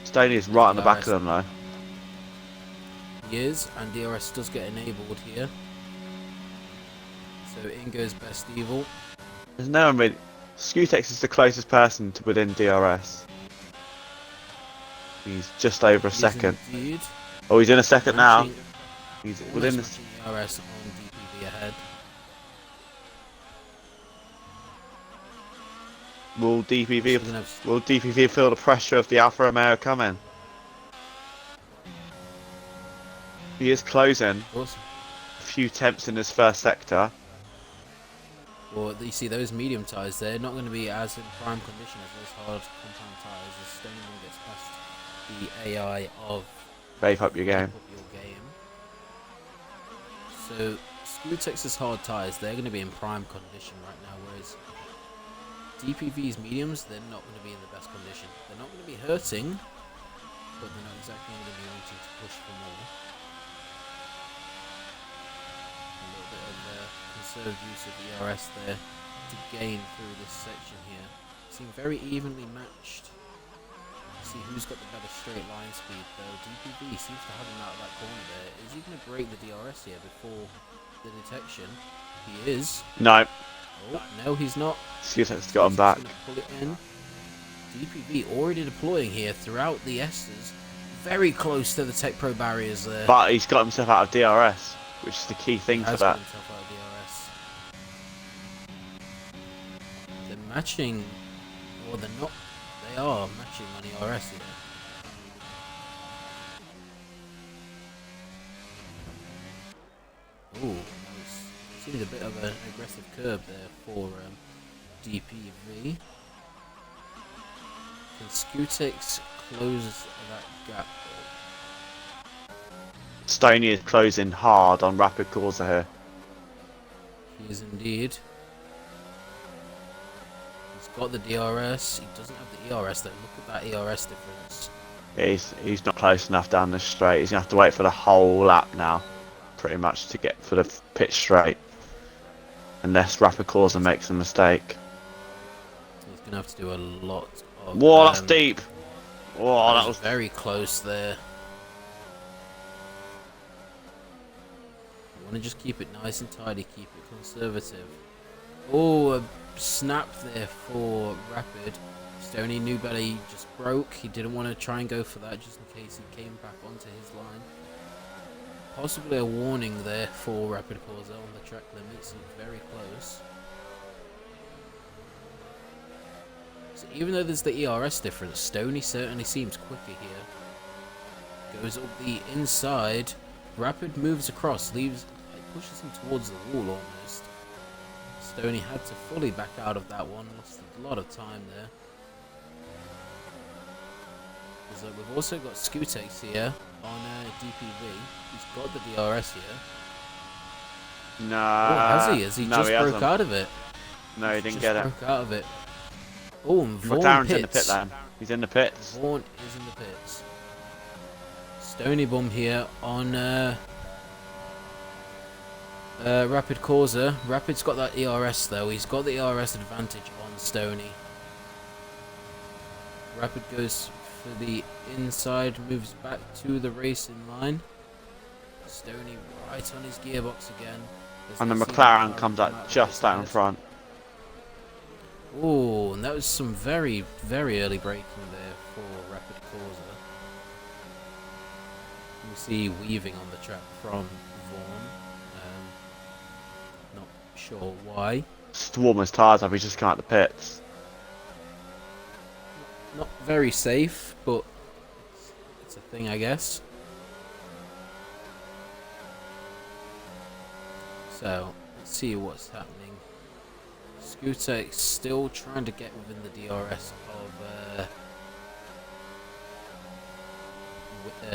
Stoney is right on the back of them though. He is, and DRS does get enabled here. So in goes Best Evil. There's no one really. Skutex is the closest person to within DRS. He's just over a second. Indeed. Oh, he's in a second now. He's within the DRS on DPV ahead. Will DPV feel the pressure of the Alfa Romeo coming? He is closing. Awesome. A few tenths in his first sector. Well, you see those medium tyres there, not going to be as in prime condition as those hard compound tyres. As Stoneman gets past the AI of Vape up your game. So Scutex's hard tyres, they're going to be in prime condition right now, whereas DPV's mediums, they're not going to be in the best condition. They're not going to be hurting, but they're not exactly going to be wanting to push for more. little bit of conserved use of the ERS there to gain through this section here. Seem very evenly matched. See who's got the better straight line speed though. DPV seems to have him out of that corner there. Is he going to break the DRS here before the detection? He is. No. Oh, no, he's not. Scutex got him back. Pull it in. DPV already deploying here throughout the Esters. Very close to the Tech Pro barriers there. But he's got himself out of DRS, which is the key thing for that. They're matching, or they're not. They are matching on ERS here. Ooh, seems a bit of an aggressive curve there for DPV. Can Scutex close that gap? Stoney is closing hard on Rapid Corsa here. He is indeed. He's got the DRS. He doesn't have the ERS though. Look at that ERS difference. He's not close enough down the straight. He's going to have to wait for the whole lap now, pretty much, to get for the pitch straight. Unless Rapid Corsa makes a mistake. He's going to have to do a lot of... Whoa, that's deep! Whoa, that was very close there. You want to just keep it nice and tidy, keep it conservative. Oh, a snap there for Rapid. Stoney knew better, he just broke. He didn't want to try and go for that just in case he came back onto his line. Possibly a warning there for Rapid Corsa on the track limits. It's very close. So even though there's the ERS difference, Stoney certainly seems quicker here. Goes up the inside. Rapid moves across, pushes him towards the wall almost. Stoney had to fully back out of that one. Lost a lot of time there. So we've also got Scutex here on DPV. He's got the DRS here. no. Oh, has he? Has he just broke out of it? No, he didn't get it. Broke out of it. Oh, and Vaun McLaren's pits. in the pit lane. He's in the pits. Vaun is in the pits. Stoney Bum here on Rapid Corsa. Rapid's got that ERS though. He's got the ERS advantage on Stoney. Rapid goes for the inside, moves back to the racing line. Stoney right on his gearbox again. And the McLaren comes out just out in front. Oh, and that was some very, very early braking there for Rapid Corsa. You see weaving on the track from Vaun. Not sure why. Just warm his tyres up, he's just come out the pits. Not very safe, but it's a thing, I guess. So, let's see what's happening. Scutex still trying to get within the DRS of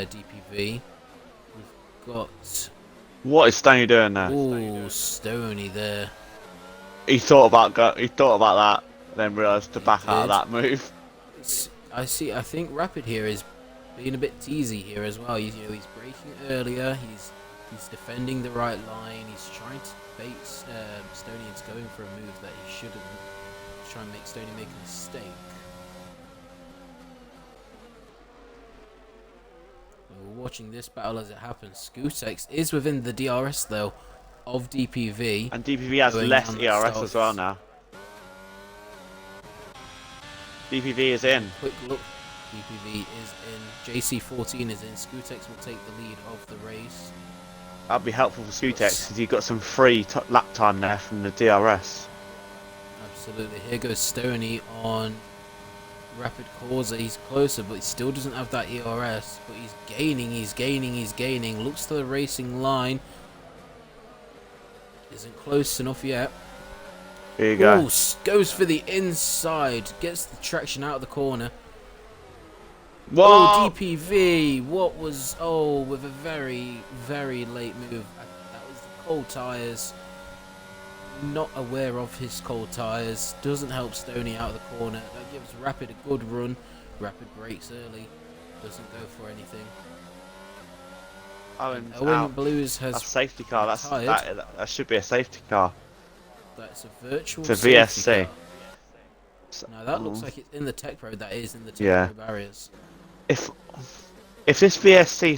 DPV. We've got... What is Stoney doing there? Ooh, Stoney there. He thought about that, then realised to back out of that move. I think Rapid here is being a bit teasy here as well. He's braking earlier. He's defending the right line. He's trying to bait Stoney into going for a move that he shouldn't. He's trying to make Stoney make a mistake. We're watching this battle as it happens. Scutex is within the DRS though of DPV. And DPV has less ERS as well now. DPV is in. Quick look. DPV is in. JC14 is in. Scutex will take the lead of the race. That'd be helpful for Scutex because you've got some free lap time there from the DRS. Absolutely. Here goes Stoney on Rapid Corsa. He's closer, but he still doesn't have that ERS. But he's gaining, he's gaining, he's gaining. Looks to the racing line. Isn't close enough yet. Here you go. Ooh, goes for the inside. Gets the traction out of the corner. Whoa! Oh, DPV. What was... Oh, with a very, very late move. That was the cold tyres. Not aware of his cold tyres. Doesn't help Stoney out of the corner. That gives Rapid a good run. Rapid brakes early. Doesn't go for anything. Oh, And and Owen out. Blues A has safety car. retired. That should be a safety car. That's a virtual For safety VSC. car. Now that looks like it's in the Tech Pro. That is in the Tech Yeah. Pro barriers. If this VSC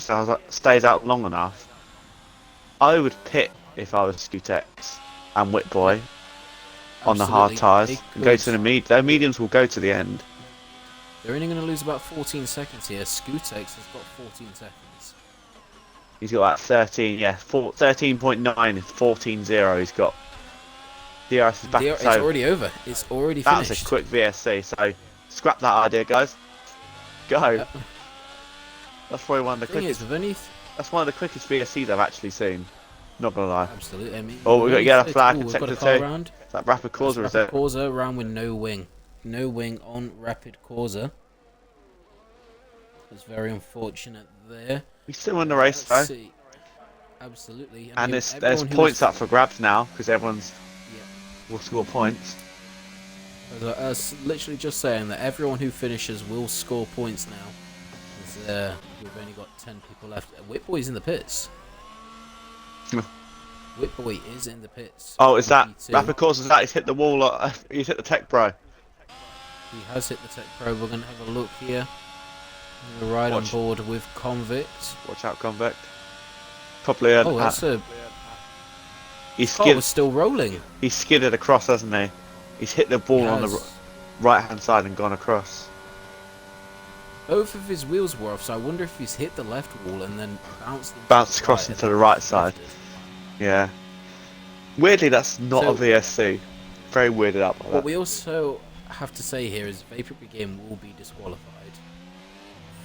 stays out long enough, I would pit if I was Scutex and Whitboy on the hard Absolutely. They tyres and go could. to the their mediums will go to the end. They're only going to lose about 14 seconds here. Scutex has got 14 seconds. He's got about 13, yeah, 13.9, 14.0 he's got. DRS is back, It's so already over. It's already that was finished. a quick VSC, so scrap that idea, guys. Go. That's probably one of the quickest. That's one of the quickest VSCs I've actually seen. Not gonna lie. Absolutely. I mean, Oh, we got to get a flag in we've got sector a car 2. round. Is that Rapid Corsa, is Rapid it? Corsa round with no wing. No wing on Rapid Corsa. It's very unfortunate there. We still win the race though. See. Absolutely. And there's points up for grabs now because everyone's will score points. I was literally just saying that everyone who finishes will score points now. As, we've only got 10 people left. Whitboy's in the pits. Whitboy is in the pits. Oh, is that P2. Rapid Corsa's that? He's hit the wall. He's hit the Tech Pro. He has hit the Tech Pro. We're going to have a look here. We're right on board with Convict. Watch out, Convict. Probably an. Oh, that's a. He was still rolling. He skidded across, hasn't he? He's hit the ball on the right-hand side and gone across. Both of his wheels were off, so I wonder if he's hit the left wall and then bounced across into the right side. Yeah. Weirdly, that's not a VSC. Very weirded up. By what we also have to say here is Vapor Game will be disqualified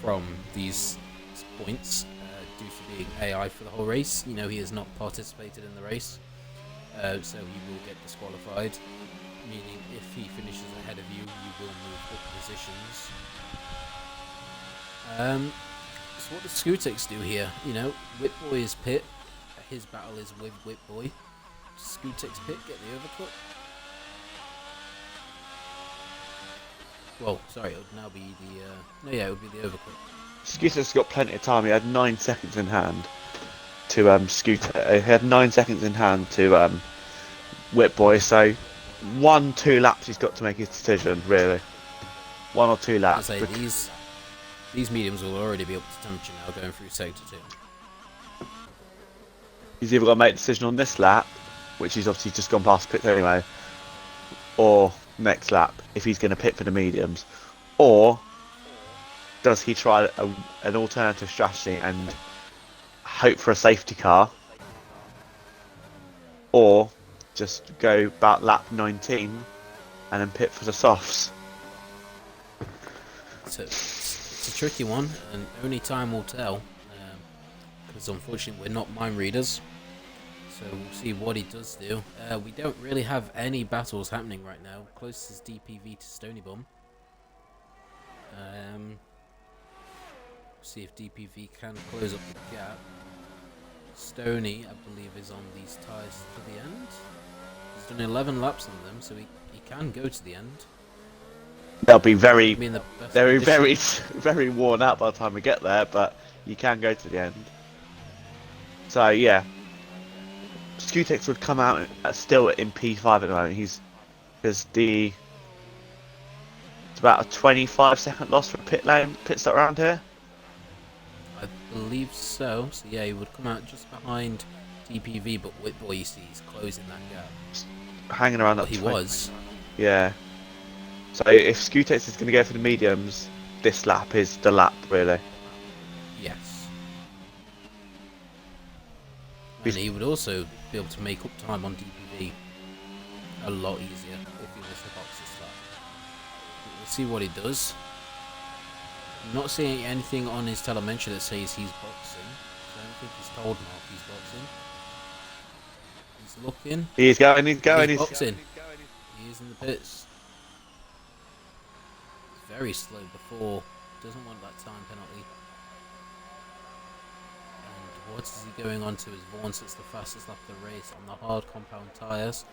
from these points due to being AI for the whole race. You know, he has not participated in the race, so he will get disqualified. Meaning, if he finishes ahead of you, you will move up positions. So what does Scutex do here? You know, Whitboy is pit. His battle is with Whitboy. Scutex pit, get the overcut. Well, sorry, it would now be the... it would be the overcut. Scutex got plenty of time. He had 9 seconds in hand to Scooter. He had 9 seconds in hand to Whitboy. So 1-2 laps he's got to make his decision. Really, 1 or 2 laps. I say, these mediums will already be up to temperature now, going through sector 2. He's either got to make a decision on this lap, which he's obviously just gone past pit anyway, or next lap if he's going to pit for the mediums, or does he try an alternative strategy and hope for a safety car, or just go about lap 19 and then pit for the softs. It's a tricky one, and only time will tell, because unfortunately we're not mind readers, so we'll see what he does do. We don't really have any battles happening right now. Closest DPV to Stony Bum. See if DPV can close up the gap. Stony, I believe, is on these tyres to the end. He's done 11 laps on them, so he can go to the end. They'll be very worn out by the time we get there, but you can go to the end. So yeah, Scutex would come out still in P5 at the moment. It's about a 25-second loss for pit stop around here. I believe so. So yeah, he would come out just behind DPV, but Whitboy, you see, he's closing that gap. Hanging around that. He was. Yeah. So if Scutex is going to go for the mediums, this lap is the lap, really. Yes. And he would also be able to make up time on DPV a lot easier if he was to box this lap. We'll see what he does. I'm not seeing anything on his telemetry that says he's boxing. So I don't think he's told Mark he's boxing. He's looking. He's going. He's boxing. He is in the pits. Very slow before, doesn't want that time penalty. And what is he going on to? His Vaun sets the fastest lap of the race on the hard compound tyres.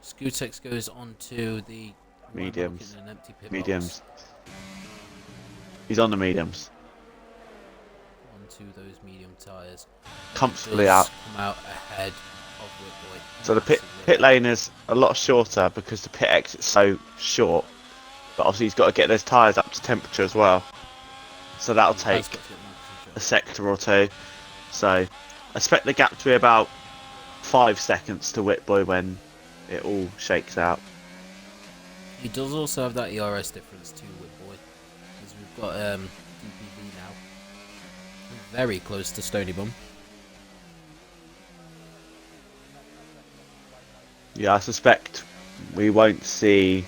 Scutex goes on to the mediums. An empty pit mediums. box. He's on the mediums. On into those medium tyres. Comfortably Does out. come out ahead of Whitboy. So the pit lane is a lot shorter because the pit exit's so short. But obviously he's got to get those tyres up to temperature as well. So that'll take a sector or two. So I expect the gap to be about 5 seconds to Whitboy when it all shakes out. He does also have that ERS difference too, Whitboy, because we've got DPV now very close to Stony Bum. Yeah, I suspect we won't see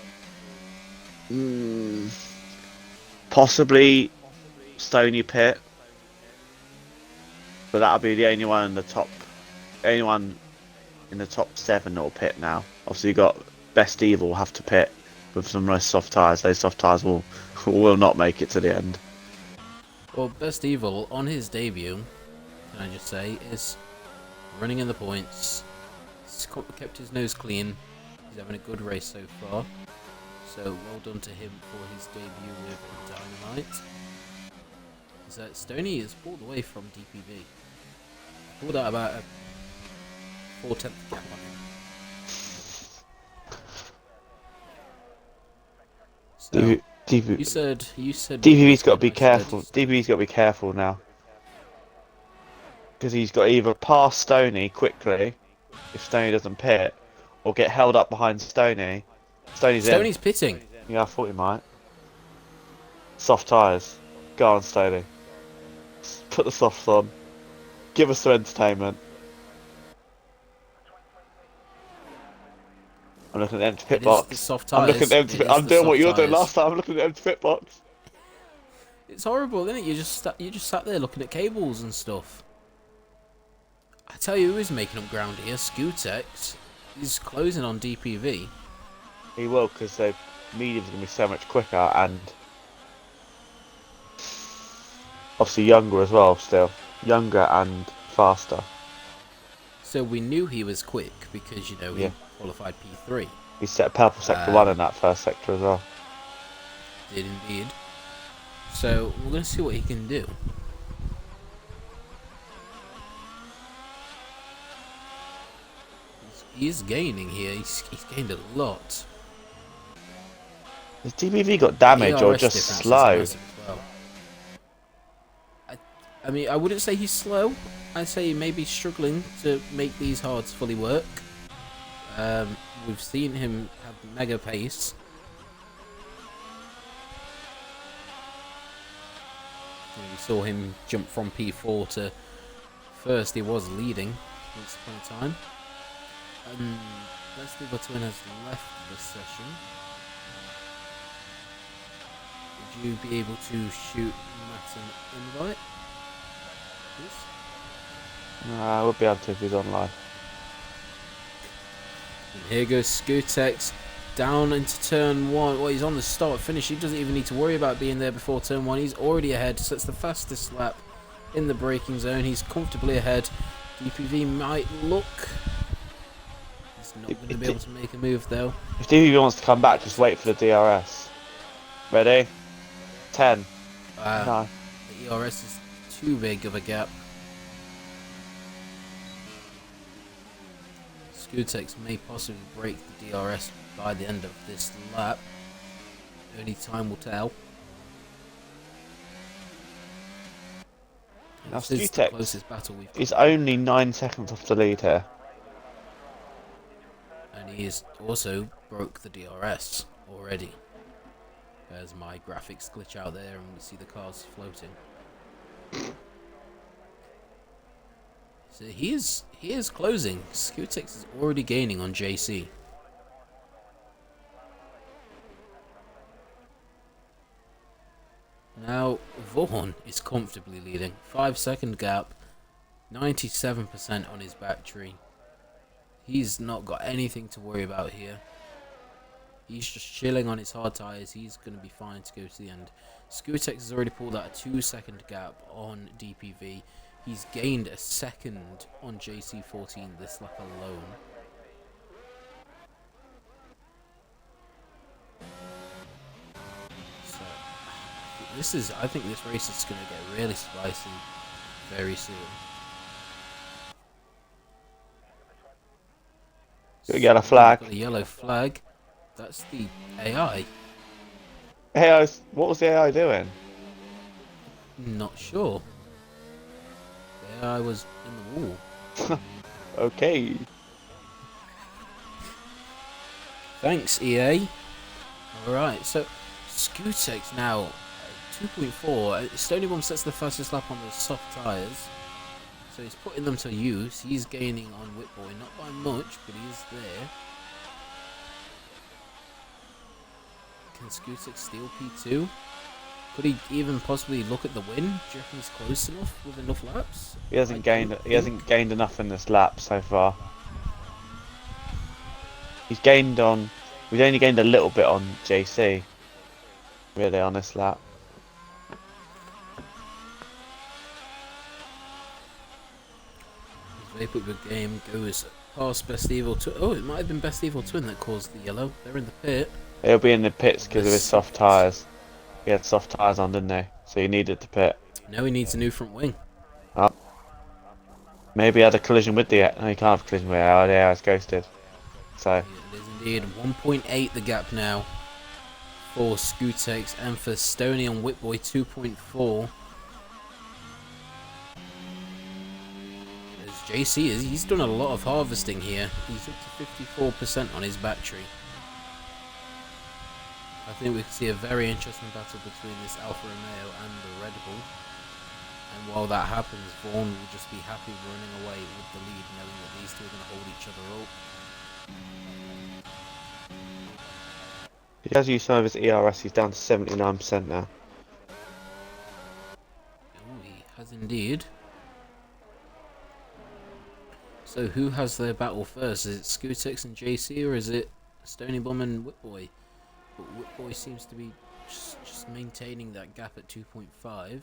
possibly Stony Pit, but that'll be the only one in the top, anyone in the top 7 that'll pit now. Obviously, you got Best Evil have to pit with some nice soft tyres. Those soft tyres will not make it to the end. Well, Best Evil on his debut, can I just say, is running in the points. He's kept his nose clean. He's having a good race so far. So well done to him for his debut with Dynamite. So Stoney has pulled away from DPV. Pulled out about a 4/10 gap on him. So, you said DPV's got to be careful. DPV's got to be careful now because he's got to either pass Stoney quickly if Stoney doesn't pit, or get held up behind Stoney. Stoney's pitting. Yeah, I thought he might. Soft tyres. Go on, Stoney. Put the softs on. Give us some entertainment. I'm looking at the empty pit box. I'm looking at the empty. I'm doing what you were doing last time. I'm looking at the empty pit box. It's horrible, isn't it? You just sat there looking at cables and stuff. I tell you who is making up ground here. Scootex. He's closing on DPV. He will, because the medium's going to be so much quicker and obviously younger as well. Still younger and faster. So we knew he was quick because he qualified P3. He set purple sector 1 in that first sector as well. Did indeed. So we're going to see what he can do. He's gaining here. He's gained a lot. Has DBV got damage or just slow? Well. I mean, I wouldn't say he's slow. I'd say he may be struggling to make these hards fully work. We've seen him have mega pace. We saw him jump from P4 to first. He was leading once upon a time. Best Evil Twin has left this session. Would you be able to shoot Matt an invite? Please? I would be able to if he's online. And here goes Scootex down into turn 1. Well, he's on the start finish. He doesn't even need to worry about being there before turn 1. He's already ahead. So it's the fastest lap in the braking zone. He's comfortably ahead. DPV might look. He's not going to be able to make a move though. If DPV wants to come back, just wait for the DRS. Ready? 10. 9. The ERS is too big of a gap. Scootex may possibly break the DRS by the end of this lap. Only time will tell. Now This is the closest battle we've got. He's only 9 seconds off the lead here. And he has also broke the DRS already. As my graphics glitch out there and we see the cars floating. So he is closing. Scootex is already gaining on JC. Now Vaun is comfortably leading. 5-second gap, 97% on his battery. He's not got anything to worry about here. He's just chilling on his hard tyres. He's going to be fine to go to the end. Scootex has already pulled out a 2-second gap on DPV. He's gained a second on JC14 this lap alone. So I think this race is going to get really spicy. very soon. You got a So, flag. we've got a yellow flag. That's the AI. What was the AI doing? Not sure. The AI was in the wall. Okay. Thanks, EA. Alright, so Skutex now 2.4. Stony Bomb sets the fastest lap on the soft tyres. So he's putting them to use. He's gaining on Whitboy, not by much, but he is there. Can Skutex steal P2? Could he even possibly look at the win? Do you reckon he's close enough with enough laps? He hasn't gained enough in this lap so far. He's gained on. We've only gained a little bit on JC. Really on this lap. His Vapor Good game goes past Best Evil Twin. Oh, it might have been Best Evil Twin that caused the yellow. They're in the pit. He'll be in the pits because of his soft tyres. He had soft tyres on, didn't he? So he needed to pit. Now he needs a new front wing. Up. Maybe he had a collision with the. No, he can't have a collision with the AI. It's ghosted. So. It is indeed 1.8 the gap now for Skutex, and for Stoney on Whitboy 2.4. As JC he's done a lot of harvesting here. He's up to 54% on his battery. I think we could see a very interesting battle between this Alfa Romeo and the Red Bull. And while that happens, Vaun will just be happy running away with the lead, knowing that these two are going to hold each other up. He has used some of his ERS. He's down to 79% now. Oh, he has indeed. So who has their battle first? Is it Skutex and JC, or is it Stony Bomb and Whitboy? But Whitboy seems to be just maintaining that gap at 2.5.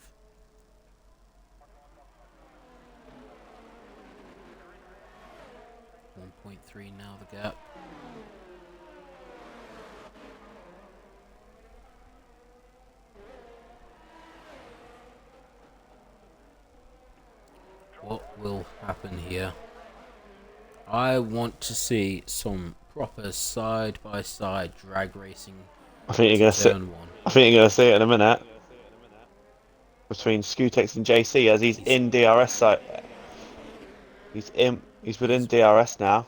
1.3 now the gap. What will happen here? I want to see some proper side-by-side drag racing. I think you're gonna see. I think you're gonna see it in a minute. Between Skutex and JC, as he's in DRS site. He's within DRS now.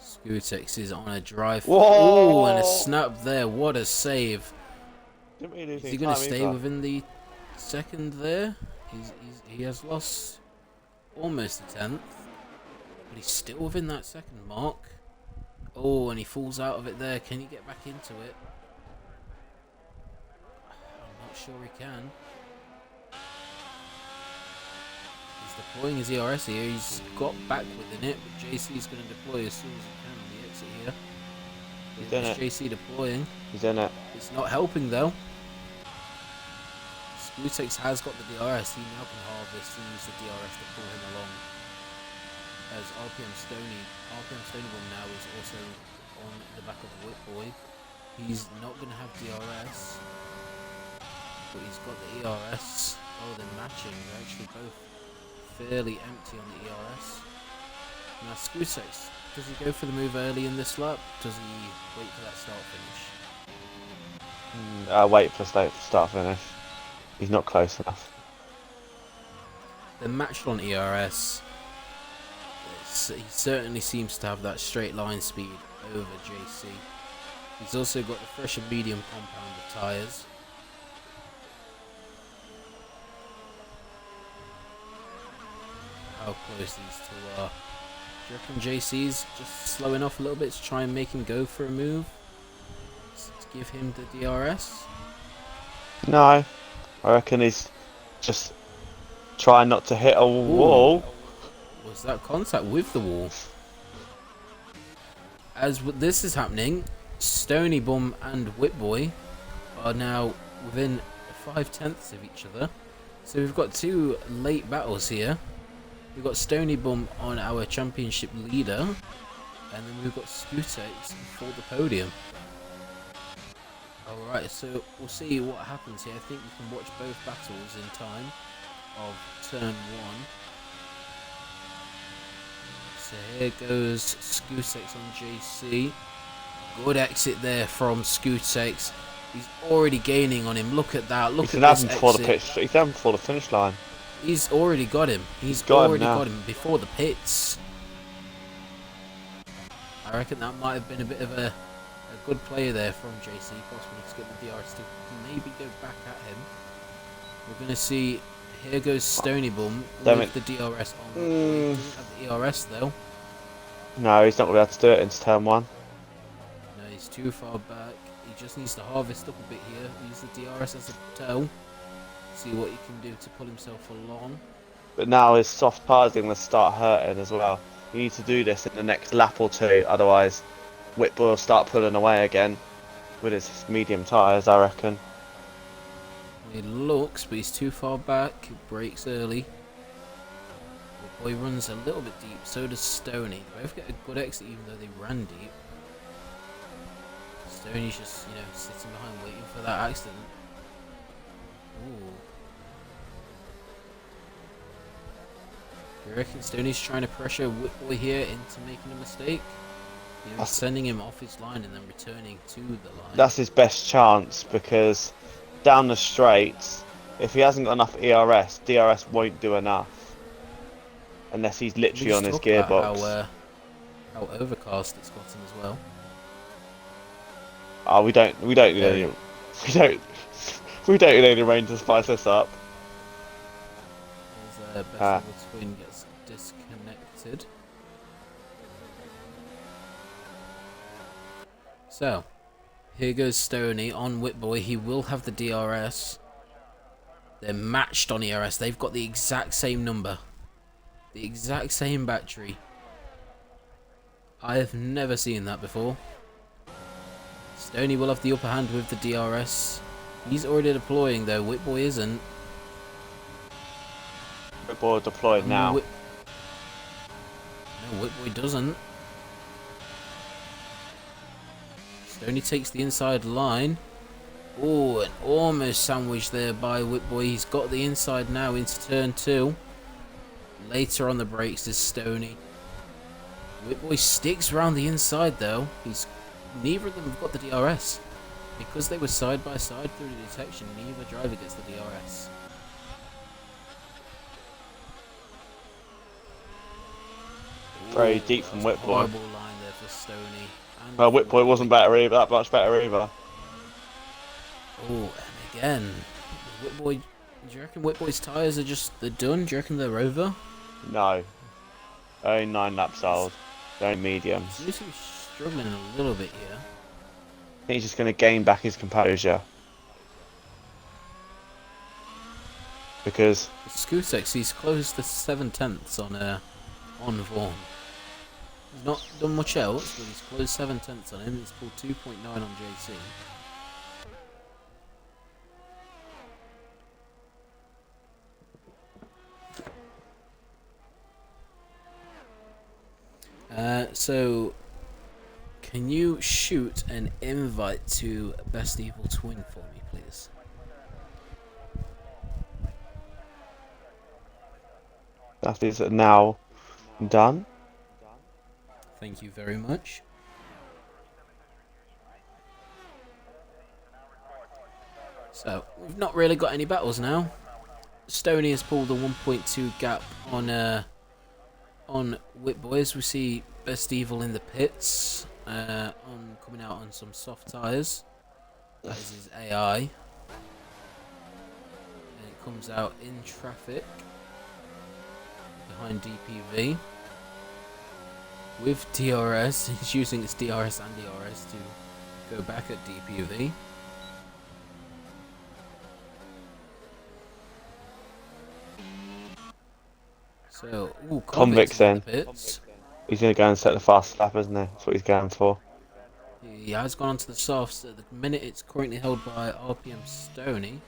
Skutex is on a drive. Whoa! Oh, and a snap there. What a save. Is he going to stay within the second there? He has lost almost a tenth, but he's still within that second mark. Oh, and he falls out of it there. Can he get back into it? I'm not sure he can. He's deploying his ERS here. He's got back within it, but JC is going to deploy as soon as he can on the exit here. He's in it. JC deploying. He's in it. It's not helping though. Skutex has got the DRS. He now can harvest and use the DRS to pull him along. As RPM Stony Bomb now is also on the back of Whitboy. He's not going to have DRS, but he's got the ERS. Oh, they're matching. They're actually both fairly empty on the ERS. Now Skutex, does he go for the move early in this lap? Does he wait for that start finish? Wait for start finish. He's not close enough. They're matched on ERS. He certainly seems to have that straight line speed over JC. He's also got the fresh and medium compound of tyres. How close these two are. Do you reckon JC's just slowing off a little bit to try and make him go for a move? To give him the DRS? No. I reckon he's just trying not to hit a wall. Was that contact with the wall? As this is happening, Stony Bomb and Whitboy are now within 5/10 of each other. So we've got two late battles here. We've got Stony Bomb on our championship leader, and then we've got Skutex for the podium. Alright, so we'll see what happens here. I think we can watch both battles in time. of turn 1. So here goes Skutex on JC. Good exit there from Skutex. He's already gaining on him. Look at that. Look at this exit. He's having before the finish line. He's already got him. He's already got him before the pits. I reckon that might have been a bit of a good play there from JC, possibly to get the DRS to maybe go back at him. We're going to see, here goes Stony Bum with the DRS on. He doesn't have the ERS though. No, he's not going to be able to do it into turn 1. No, he's too far back. He just needs to harvest up a bit here. Use the DRS as a tow. See what he can do to pull himself along. But now his soft tyres are going to start hurting as well. You need to do this in the next lap or two, otherwise Whitboy will start pulling away again with his medium tyres, I reckon. He looks, but he's too far back. He brakes early. Whitboy runs a little bit deep, so does Stoney. They both get a good exit even though they ran deep. Stoney's just, sitting behind waiting for that accident. Ooh. Do you reckon Stoney's trying to pressure Whitboy here into making a mistake? Sending him off his line and then returning to the line. That's his best chance, because down the straights, if he hasn't got enough ERS, DRS won't do enough. Unless he's literally on his gearbox. How overcast it's gotten as well. Oh, we don't need any rain to spice this up. There's Best Evil Twin gets disconnected. So, here goes Stoney on Whitboy. He will have the DRS. They're matched on ERS. They've got the exact same number. The exact same battery. I have never seen that before. Stoney will have the upper hand with the DRS. He's already deploying though. Whitboy isn't. Whitboy deployed now. No, Whitboy doesn't. Stoney takes the inside line. Oh, an almost sandwich there by Whitboy. He's got the inside now into turn 2. Later on the brakes is Stoney. Whitboy sticks around the inside though. Neither of them have got the DRS. Because they were side by side through the detection, neither driver gets the DRS. Very deep from Whitboy. Horrible line there for Stoney. Well, Whitboy wasn't that much better either. Oh, and again, Whitboy. Do you reckon Whitboy's tyres are done? Do you reckon they're over? No. Only 9 laps old. They're only mediums. He's struggling a little bit here. I think he's just going to gain back his composure. Because Skutex, he's close to 7/10 on Vaun. He's not done much else, but he's closed 7/10 on him. He's pulled 2.9 on JC. So, can you shoot an invite to Best Evil Twin for me, please? that is now done. Thank you very much. So, we've not really got any battles now. Stoney has pulled a 1.2 gap on Whitboy as we see Best Evil in the pits, coming out on some soft tyres. That is his AI. And it comes out in traffic behind DPV. With DRS, he's using its DRS and DRS to go back at DPV. So, Convict's in. Pits. He's going to go and set the fast lap, isn't he? That's what he's going for. He has gone onto the softs. At the minute, it's currently held by RPM Stoney.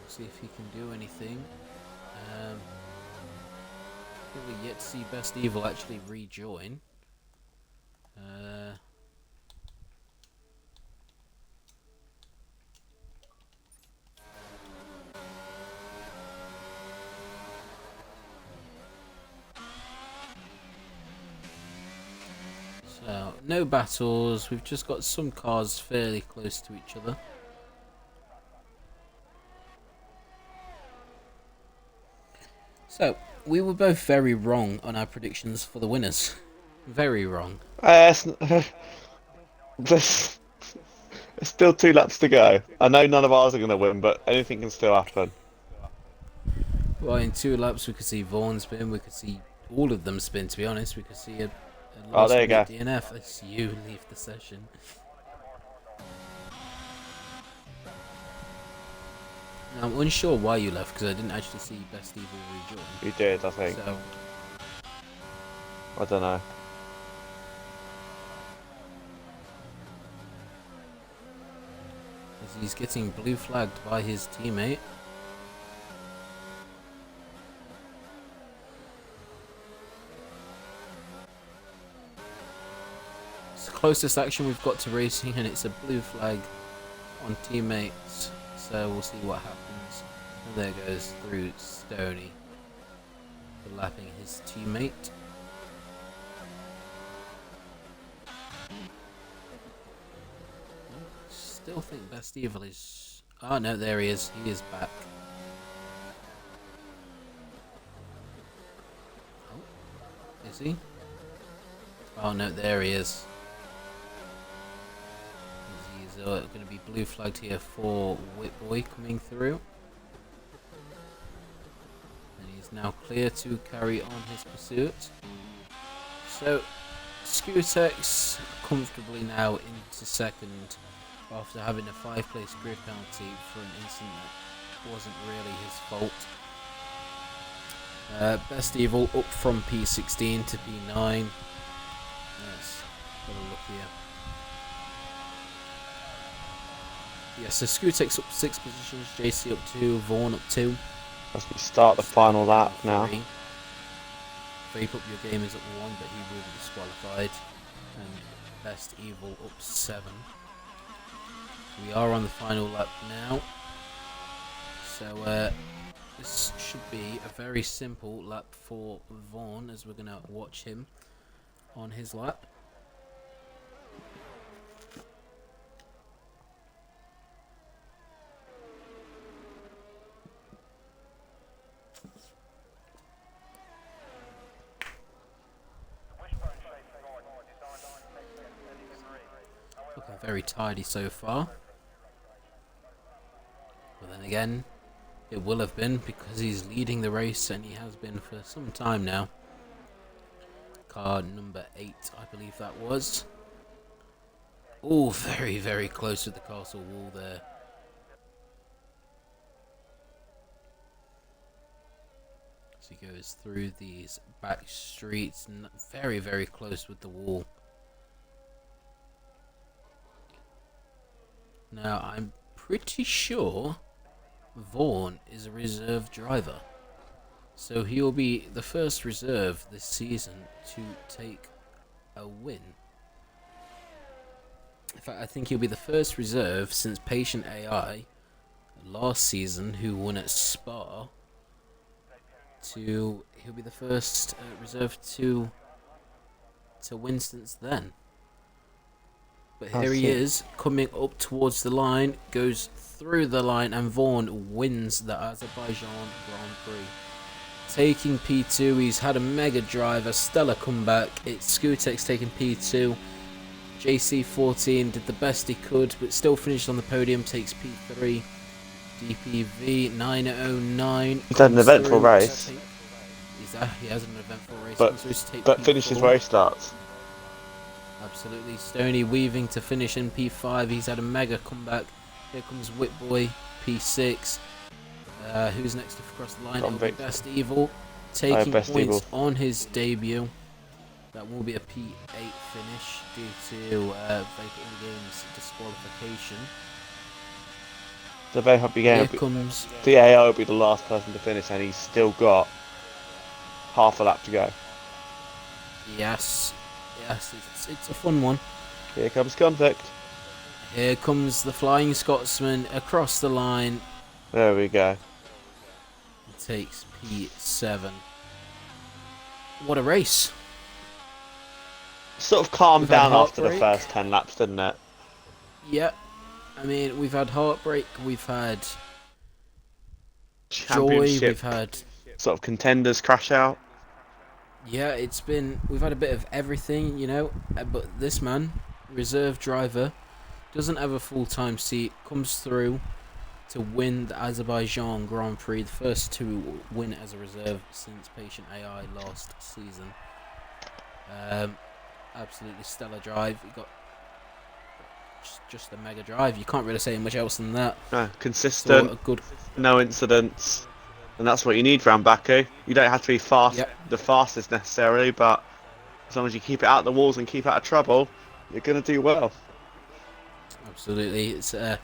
See if he can do anything. I think we're yet to see Best Evil actually rejoin. So, no battles. We've just got some cars fairly close to each other. So, we were both very wrong on our predictions for the winners. Very wrong. There's still 2 laps to go. I know none of ours are going to win, but anything can still happen. Well, in 2 laps we could see Vaughan spin, we could see all of them spin, to be honest. We could see a Oh, last there you minute go. DNF as you leave the session. Now, I'm unsure why you left, because I didn't actually see Best Evil rejoin. You did, I think. So, I don't know. as he's getting blue flagged by his teammate. It's the closest action we've got to racing, and it's a blue flag on teammates. So we'll see what happens. And there goes through Stoney, lapping his teammate. Still think Best Evil is... Oh no, there he is. He is back. Oh, is he? Oh no, there he is. He's going to be blue flagged here for Whitboy coming through. And he's now clear to carry on his pursuit. So, Scootex comfortably now into second after having a 5-place grid penalty for an incident that wasn't really his fault. Best Evil up from P16 to P9. Let's have a look here. Yeah, so Scootex up 6 positions, JC up 2, Vaughan up 2. As we start the final lap now. Vape Up Your Game is up 1, but he will be disqualified. And Best Evil up 7. We are on the final lap now. So this should be a very simple lap for Vaughan, as we're going to watch him on his lap. Looking very tidy so far. But then again, it will have been because he's leading the race, and he has been for some time now. Car number 8, I believe that was. Oh, very, very close to the castle wall there. As he goes through these back streets, very, very close with the wall. Now, I'm pretty sure Vaughan is a reserve driver. So he will be the first reserve this season to take a win. In fact, I think he'll be the first reserve since Patient AI last season, who won at Spa. He'll be the first reserve to win since then. But here he is, coming up towards the line, goes through the line, and Vaughan wins the Azerbaijan Grand Prix. Taking P2, he's had a mega drive, a stellar comeback. It's Scootex taking P2. JC14 did the best he could, but still finished on the podium, takes P3. DPV 909. He's had an eventful race. He has an eventful race. But finishes where he starts. Absolutely. Stoney weaving to finish in P5. He's had a mega comeback. Here comes Whitboy, P6. Who's next to cross the line? It'll be Best Evil, taking points on his debut. That will be a P8 finish due to Vapor in the Game's disqualification. The Vapor Game. Here comes the AI will be the last person to finish, and he's still got half a lap to go. Yes, it's a fun one. Here comes Convict. Here comes the Flying Scotsman across the line. There we go. He takes P7. What a race. Sort of calmed We've had down after the heartbreak. first 10 laps, didn't it? Yep. I mean, we've had heartbreak. We've had joy. Championship We've had sort of contenders crash out. yeah. We've had a bit of everything, you know. But this man, reserve driver, doesn't have a full time seat. Comes through to win the Azerbaijan Grand Prix, the first to win as a reserve since Patient AI last season. Absolutely stellar drive. He got just a mega drive. You can't really say much else than that. No, So consistent, a good, no incidents, and that's what you need round Baku. You don't have to be fast, yep, the fastest necessarily, but as long as you keep it out of the walls and keep out of trouble, you're gonna do well. absolutely. It's a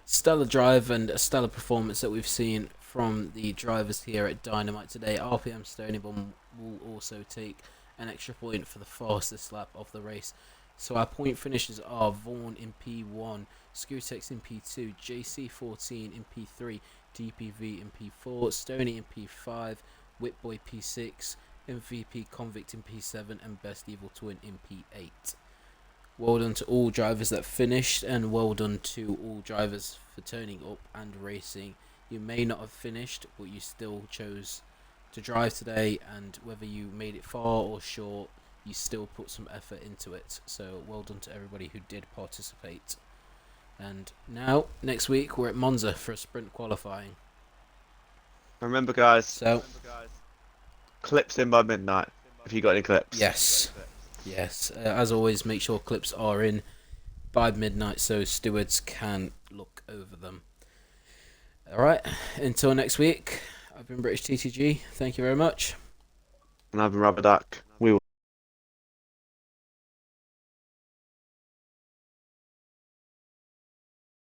stellar drive and a stellar performance that we've seen from the drivers here at Dynamite today. RPM Stonybomb will also take an extra point for the fastest lap of the race. So our point finishes are Vaun in P1, Scootex in P2, JC14 in P3, DPV in P4, Stony in P5, Whitboy P6, MVP Convict in P7, and Best Evil Twin in P8. Well done to all drivers that finished, and well done to all drivers for turning up and racing. You may not have finished, but you still chose to drive today, and whether you made it far or short, you still put some effort into it. So well done to everybody who did participate. And now, next week, we're at Monza for a sprint qualifying. Remember, guys, So, clips in by midnight if you got any clips. yes. Yes, as always, make sure clips are in by midnight so stewards can look over them. Alright, until next week, I've been British TTG. Thank you very much. And I've been Rubber Duck.